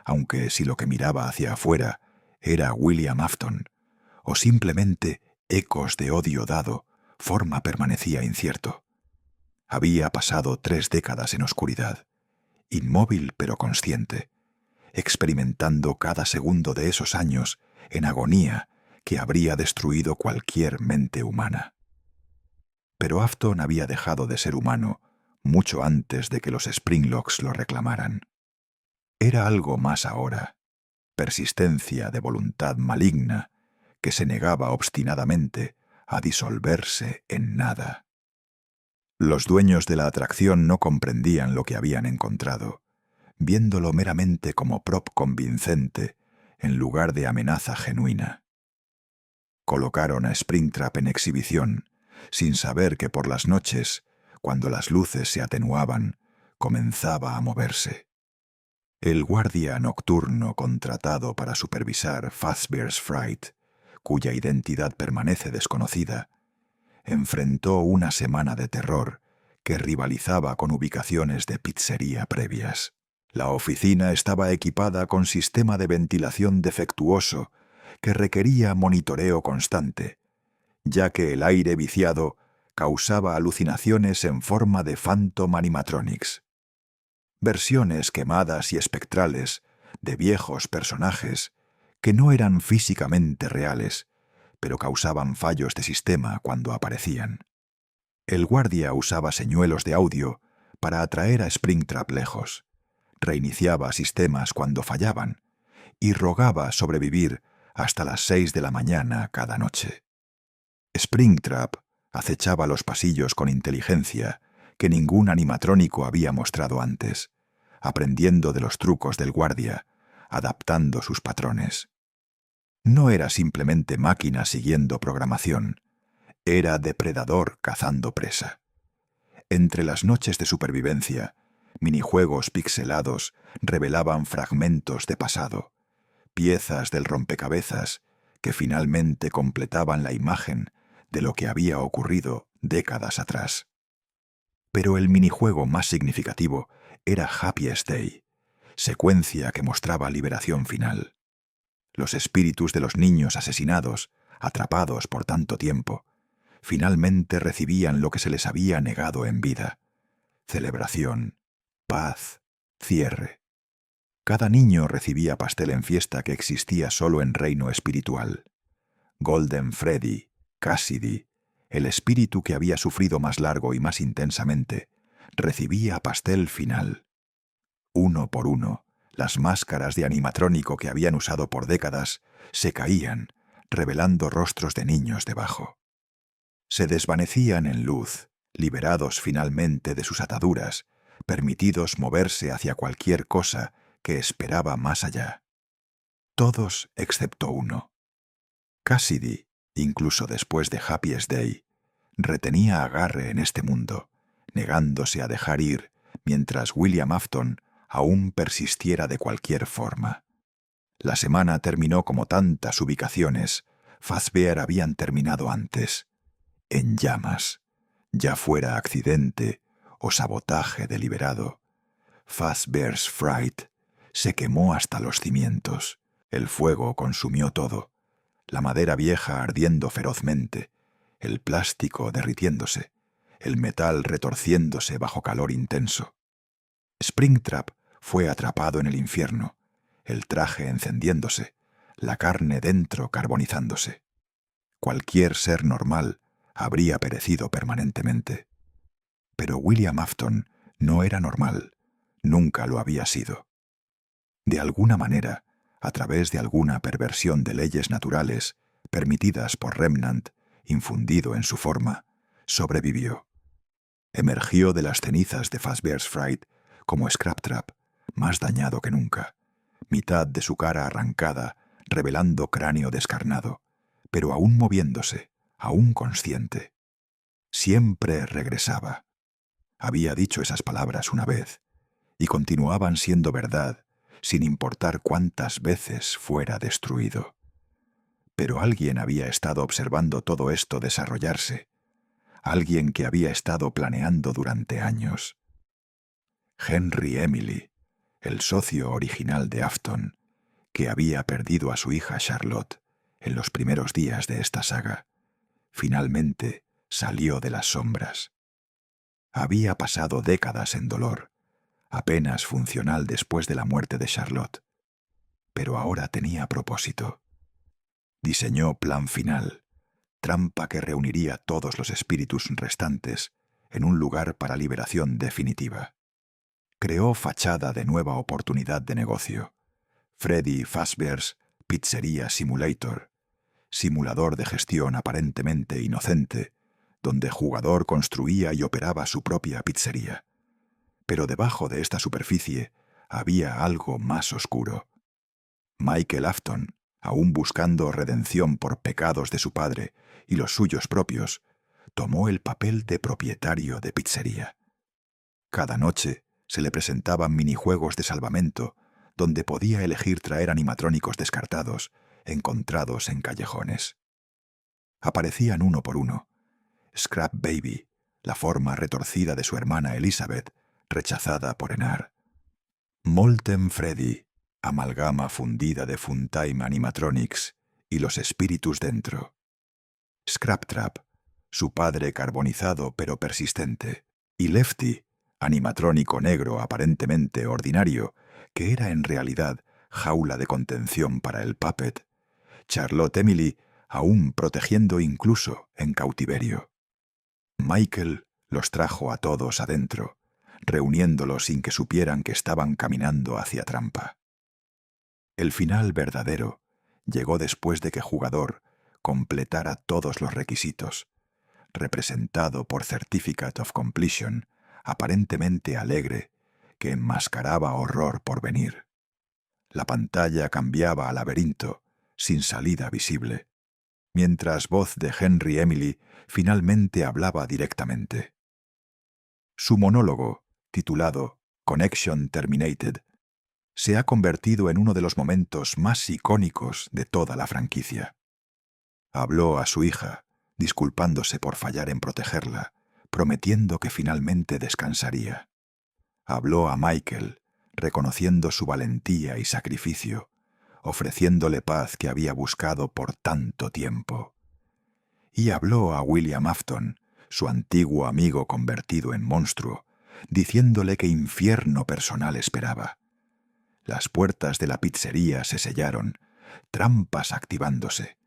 aunque si lo que miraba hacia afuera era William Afton, o simplemente ecos de odio dado, forma permanecía incierto. Había pasado 3 décadas en oscuridad, inmóvil pero consciente, experimentando cada segundo de esos años en agonía que habría destruido cualquier mente humana. Pero Afton había dejado de ser humano mucho antes de que los Springlocks lo reclamaran. Era algo más ahora, persistencia de voluntad maligna que se negaba obstinadamente a disolverse en nada. Los dueños de la atracción no comprendían lo que habían encontrado, viéndolo meramente como prop convincente en lugar de amenaza genuina. Colocaron a Springtrap en exhibición, sin saber que por las noches, cuando las luces se atenuaban, comenzaba a moverse. El guardia nocturno contratado para supervisar Fazbear's Fright, cuya identidad permanece desconocida, enfrentó una semana de terror que rivalizaba con ubicaciones de pizzería previas. La oficina estaba equipada con sistema de ventilación defectuoso que requería monitoreo constante, ya que el aire viciado causaba alucinaciones en forma de Phantom Animatronics. Versiones quemadas y espectrales de viejos personajes que no eran físicamente reales, pero causaban fallos de sistema cuando aparecían. El guardia usaba señuelos de audio para atraer a Springtrap lejos, reiniciaba sistemas cuando fallaban y rogaba sobrevivir hasta las 6 de la mañana cada noche. Springtrap acechaba los pasillos con inteligencia que ningún animatrónico había mostrado antes, aprendiendo de los trucos del guardia, adaptando sus patrones. No era simplemente máquina siguiendo programación, era depredador cazando presa. Entre las noches de supervivencia, minijuegos pixelados revelaban fragmentos de pasado, piezas del rompecabezas que finalmente completaban la imagen de lo que había ocurrido décadas atrás. Pero el minijuego más significativo era Happiest Day, secuencia que mostraba liberación final. Los espíritus de los niños asesinados, atrapados por tanto tiempo, finalmente recibían lo que se les había negado en vida: celebración, paz, cierre. Cada niño recibía pastel en fiesta que existía solo en reino espiritual. Golden Freddy, Cassidy, el espíritu que había sufrido más largo y más intensamente, recibía pastel final. Uno por uno, las máscaras de animatrónico que habían usado por décadas se caían, revelando rostros de niños debajo. Se desvanecían en luz, liberados finalmente de sus ataduras, permitidos moverse hacia cualquier cosa que esperaba más allá. Todos excepto uno. Cassidy, incluso después de Happiest Day, retenía agarre en este mundo, negándose a dejar ir mientras William Afton aún persistiera de cualquier forma. La semana terminó como tantas ubicaciones. Fazbear habían terminado antes, en llamas, ya fuera accidente o sabotaje deliberado. Fazbear's Fright se quemó hasta los cimientos. El fuego consumió todo, la madera vieja ardiendo ferozmente, el plástico derritiéndose, el metal retorciéndose bajo calor intenso. Springtrap fue atrapado en el infierno, el traje encendiéndose, la carne dentro carbonizándose. Cualquier ser normal habría perecido permanentemente. Pero William Afton no era normal, nunca lo había sido. De alguna manera, a través de alguna perversión de leyes naturales permitidas por Remnant, infundido en su forma, sobrevivió. Emergió de las cenizas de Fazbear's Fright como Scraptrap, más dañado que nunca, mitad de su cara arrancada, revelando cráneo descarnado, pero aún moviéndose, aún consciente. Siempre regresaba. Había dicho esas palabras una vez, y continuaban siendo verdad, sin importar cuántas veces fuera destruido. Pero alguien había estado observando todo esto desarrollarse, alguien que había estado planeando durante años. Henry Emily, el socio original de Afton, que había perdido a su hija Charlotte en los primeros días de esta saga, finalmente salió de las sombras. Había pasado décadas en dolor, apenas funcional después de la muerte de Charlotte, pero ahora tenía propósito. Diseñó plan final, trampa que reuniría todos los espíritus restantes en un lugar para liberación definitiva. Creó fachada de nueva oportunidad de negocio. Freddy Fazbear's Pizzeria Simulator, simulador de gestión aparentemente inocente, donde jugador construía y operaba su propia pizzería. Pero debajo de esta superficie había algo más oscuro. Michael Afton, aún buscando redención por pecados de su padre y los suyos propios, tomó el papel de propietario de pizzería. Cada noche se le presentaban minijuegos de salvamento donde podía elegir traer animatrónicos descartados, encontrados en callejones. Aparecían uno por uno. Scrap Baby, la forma retorcida de su hermana Elizabeth, rechazada por Enar. Molten Freddy, amalgama fundida de Funtime Animatronics y los espíritus dentro. Scrap Trap, su padre carbonizado pero persistente. Y Lefty, animatrónico negro aparentemente ordinario, que era en realidad jaula de contención para el puppet. Charlotte Emily aún protegiendo incluso en cautiverio. Michael los trajo a todos adentro, reuniéndolos sin que supieran que estaban caminando hacia trampa. El final verdadero llegó después de que jugador completara todos los requisitos, representado por Certificate of Completion, aparentemente alegre, que enmascaraba horror por venir. La pantalla cambiaba a laberinto, sin salida visible, mientras voz de Henry Emily finalmente hablaba directamente. Su monólogo, titulado Connection Terminated, se ha convertido en uno de los momentos más icónicos de toda la franquicia. Habló a su hija, disculpándose por fallar en protegerla, prometiendo que finalmente descansaría. Habló a Michael, reconociendo su valentía y sacrificio, ofreciéndole paz que había buscado por tanto tiempo. Y habló a William Afton, su antiguo amigo convertido en monstruo, diciéndole que infierno personal esperaba. Las puertas de la pizzería se sellaron, trampas activándose.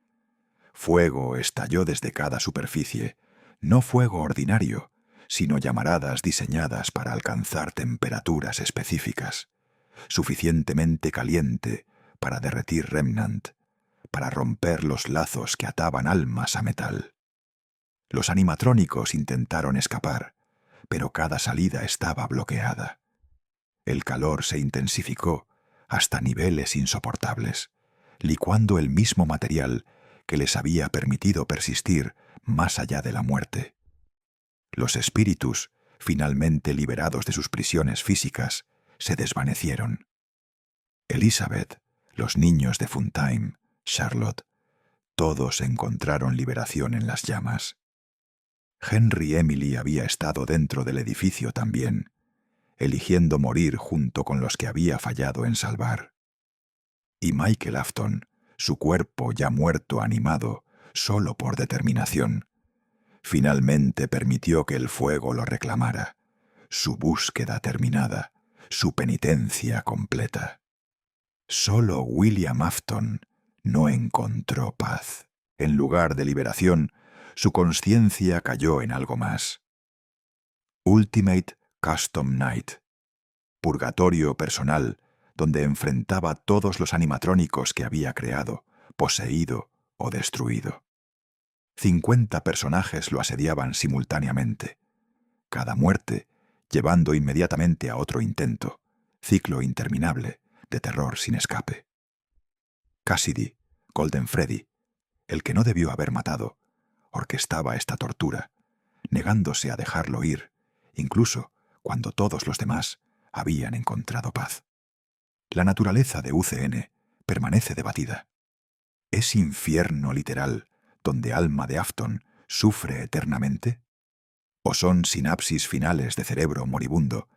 Fuego estalló desde cada superficie, no fuego ordinario, sino llamaradas diseñadas para alcanzar temperaturas específicas, suficientemente caliente para derretir Remnant, para romper los lazos que ataban almas a metal. Los animatrónicos intentaron escapar, pero cada salida estaba bloqueada. El calor se intensificó hasta niveles insoportables, licuando el mismo material que les había permitido persistir más allá de la muerte. Los espíritus, finalmente liberados de sus prisiones físicas, se desvanecieron. Elizabeth, los niños de Funtime, Charlotte, todos encontraron liberación en las llamas. Henry Emily había estado dentro del edificio también, eligiendo morir junto con los que había fallado en salvar. Y Michael Afton, su cuerpo ya muerto animado, solo por determinación, finalmente permitió que el fuego lo reclamara, su búsqueda terminada, su penitencia completa. Solo William Afton no encontró paz. En lugar de liberación, su conciencia cayó en algo más. Ultimate Custom Night. Purgatorio personal donde enfrentaba todos los animatrónicos que había creado, poseído o destruido. 50 personajes lo asediaban simultáneamente. Cada muerte llevando inmediatamente a otro intento, ciclo interminable de terror sin escape. Cassidy, Golden Freddy, el que no debió haber matado, orquestaba esta tortura, negándose a dejarlo ir, incluso cuando todos los demás habían encontrado paz. La naturaleza de UCN permanece debatida. ¿Es infierno literal donde alma de Afton sufre eternamente? ¿O son sinapsis finales de cerebro moribundo,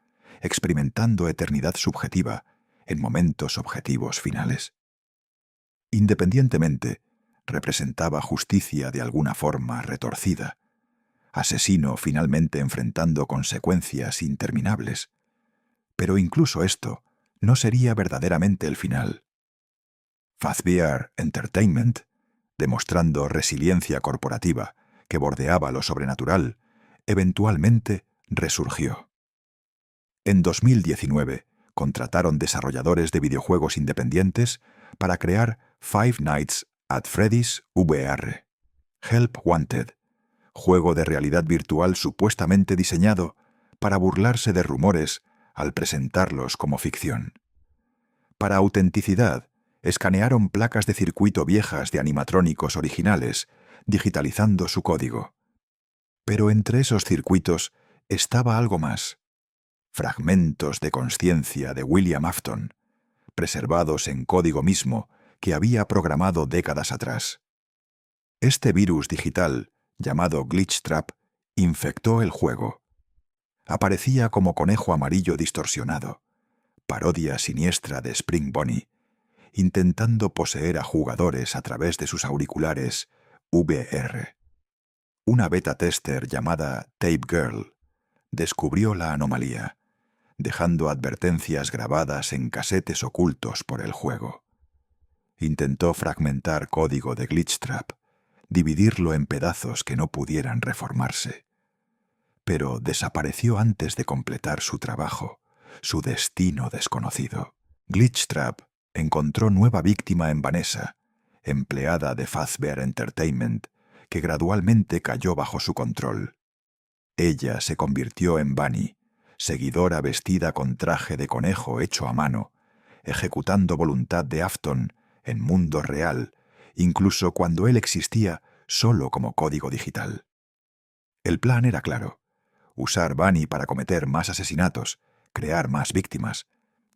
experimentando eternidad subjetiva en momentos objetivos finales? Independientemente, representaba justicia de alguna forma retorcida, asesino finalmente enfrentando consecuencias interminables. Pero incluso esto no sería verdaderamente el final. Fazbear Entertainment, demostrando resiliencia corporativa que bordeaba lo sobrenatural, eventualmente resurgió. En 2019, contrataron desarrolladores de videojuegos independientes para crear Five Nights at Freddy's VR, Help Wanted, juego de realidad virtual supuestamente diseñado para burlarse de rumores al presentarlos como ficción. Para autenticidad, escanearon placas de circuito viejas de animatrónicos originales, digitalizando su código. Pero entre esos circuitos estaba algo más. Fragmentos de conciencia de William Afton, preservados en código mismo que había programado décadas atrás. Este virus digital, llamado Glitchtrap, infectó el juego. Aparecía como conejo amarillo distorsionado, parodia siniestra de Spring Bonnie, intentando poseer a jugadores a través de sus auriculares VR. Una beta tester llamada Tape Girl descubrió la anomalía, dejando advertencias grabadas en casetes ocultos por el juego. Intentó fragmentar código de Glitchtrap, dividirlo en pedazos que no pudieran reformarse. Pero desapareció antes de completar su trabajo, su destino desconocido. Glitchtrap encontró nueva víctima en Vanessa, empleada de Fazbear Entertainment, que gradualmente cayó bajo su control. Ella se convirtió en Bunny, seguidora vestida con traje de conejo hecho a mano, ejecutando voluntad de Afton en mundo real, incluso cuando él existía solo como código digital. El plan era claro: usar Bunny para cometer más asesinatos, crear más víctimas,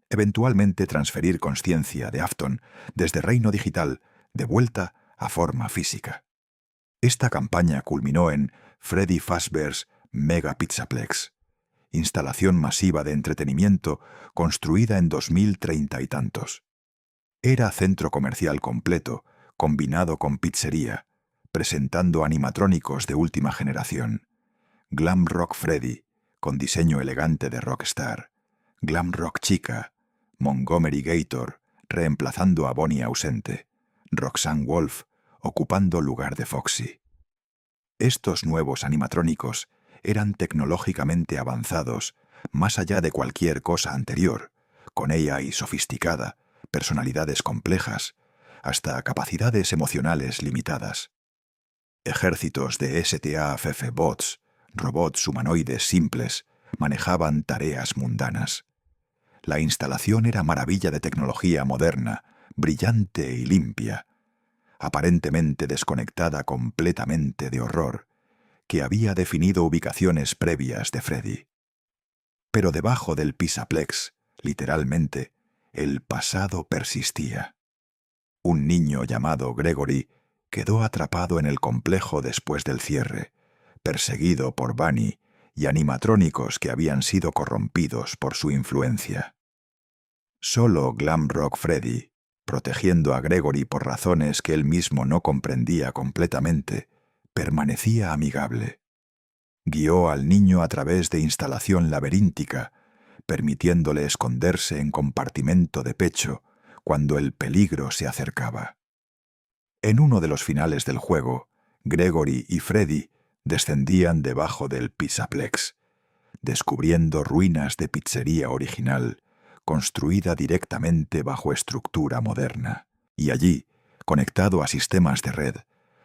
eventualmente transferir conciencia de Afton desde reino digital de vuelta a forma física. Esta campaña culminó en Freddy Fazbear's Mega Pizzaplex, instalación masiva de entretenimiento construida en 2030 y tantos. Era centro comercial completo, combinado con pizzería, presentando animatrónicos de última generación. Glam Rock Freddy, con diseño elegante de rockstar. Glam Rock Chica, Montgomery Gator, reemplazando a Bonnie ausente. Roxanne Wolf, ocupando lugar de Foxy. Estos nuevos animatrónicos eran tecnológicamente avanzados, más allá de cualquier cosa anterior, con AI sofisticada, personalidades complejas, hasta capacidades emocionales limitadas. Ejércitos de STAFF bots, robots humanoides simples, manejaban tareas mundanas. La instalación era maravilla de tecnología moderna, brillante y limpia, aparentemente desconectada completamente de horror, que había definido ubicaciones previas de Freddy. Pero debajo del Pizzaplex, literalmente, el pasado persistía. Un niño llamado Gregory quedó atrapado en el complejo después del cierre, perseguido por Bunny y animatrónicos que habían sido corrompidos por su influencia. Solo Glam Rock Freddy, protegiendo a Gregory por razones que él mismo no comprendía completamente, permanecía amigable. Guió al niño a través de instalación laberíntica, permitiéndole esconderse en compartimento de pecho cuando el peligro se acercaba. En uno de los finales del juego, Gregory y Freddy descendían debajo del Pizzaplex, descubriendo ruinas de pizzería original, construida directamente bajo estructura moderna. Y allí, conectado a sistemas de red,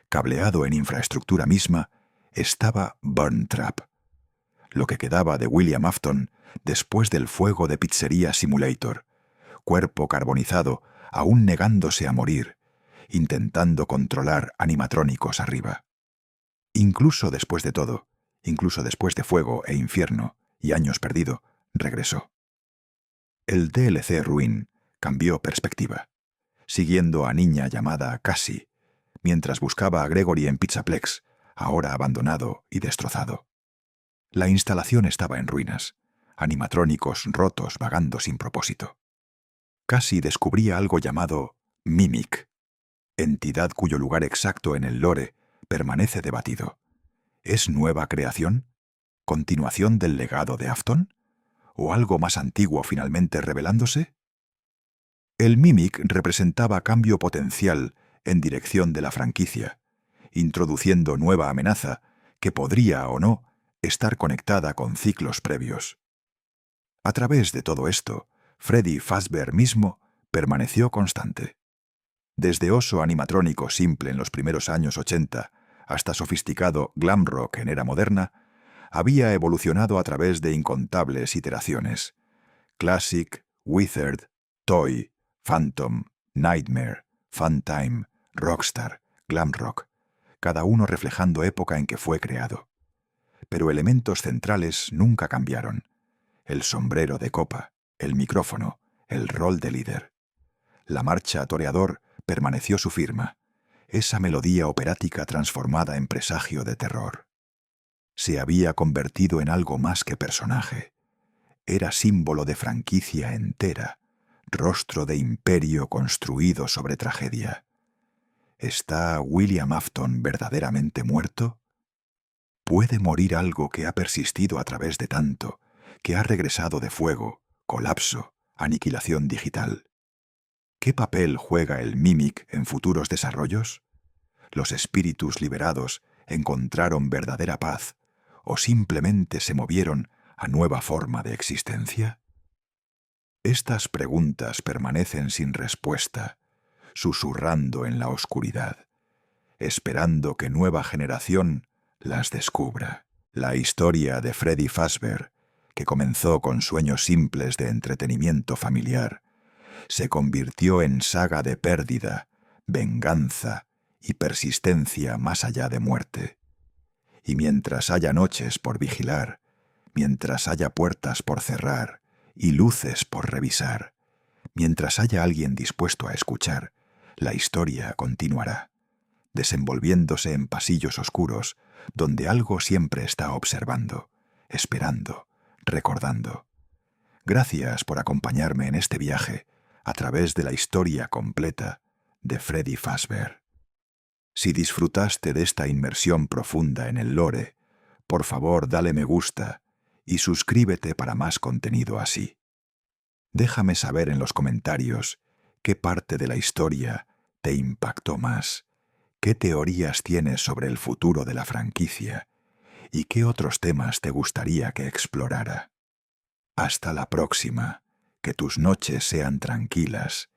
cableado en infraestructura misma, estaba Burntrap, lo que quedaba de William Afton después del fuego de Pizzería Simulator, cuerpo carbonizado aún negándose a morir, intentando controlar animatrónicos arriba. Incluso después de todo, incluso después de fuego e infierno y años perdido, regresó. El DLC Ruin cambió perspectiva, siguiendo a niña llamada Cassie, mientras buscaba a Gregory en Pizzaplex, ahora abandonado y destrozado. La instalación estaba en ruinas, animatrónicos rotos vagando sin propósito. Cassie descubría algo llamado Mimic, entidad cuyo lugar exacto en el lore permanece debatido. ¿Es nueva creación? ¿Continuación del legado de Afton? ¿O algo más antiguo finalmente revelándose? El Mimic representaba cambio potencial en dirección de la franquicia, introduciendo nueva amenaza que podría o no estar conectada con ciclos previos. A través de todo esto, Freddy Fazbear mismo permaneció constante. Desde oso animatrónico simple en los primeros años 80 hasta sofisticado glam rock en era moderna, había evolucionado a través de incontables iteraciones. Classic, Withered, Toy, Phantom, Nightmare, Funtime, Rockstar, Glam Rock, cada uno reflejando época en que fue creado. pero elementos centrales nunca cambiaron: el sombrero de copa, el micrófono, el rol de líder. La marcha toreador permaneció su firma, esa melodía operática transformada en presagio de terror. Se había convertido en algo más que personaje. Era símbolo de franquicia entera, rostro de imperio construido sobre tragedia. ¿Está William Afton verdaderamente muerto? ¿Puede morir algo que ha persistido a través de tanto, que ha regresado de fuego, colapso, aniquilación digital? ¿Qué papel juega el Mimic en futuros desarrollos? ¿Los espíritus liberados encontraron verdadera paz o simplemente se movieron a nueva forma de existencia? Estas preguntas permanecen sin respuesta, susurrando en la oscuridad, esperando que nueva generación las descubra. La historia de Freddy Fazbear, que comenzó con sueños simples de entretenimiento familiar, se convirtió en saga de pérdida, venganza y persistencia más allá de muerte. Y mientras haya noches por vigilar, mientras haya puertas por cerrar y luces por revisar, mientras haya alguien dispuesto a escuchar, la historia continuará, desenvolviéndose en pasillos oscuros donde algo siempre está observando, esperando, recordando. Gracias por acompañarme en este viaje a través de la historia completa de Freddy Fazbear. Si disfrutaste de esta inmersión profunda en el lore, por favor dale me gusta y suscríbete para más contenido así. Déjame saber en los comentarios qué parte de la historia te impactó más, qué teorías tienes sobre el futuro de la franquicia y qué otros temas te gustaría que explorara. Hasta la próxima, que tus noches sean tranquilas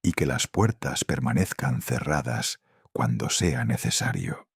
y que las puertas permanezcan cerradas cuando sea necesario.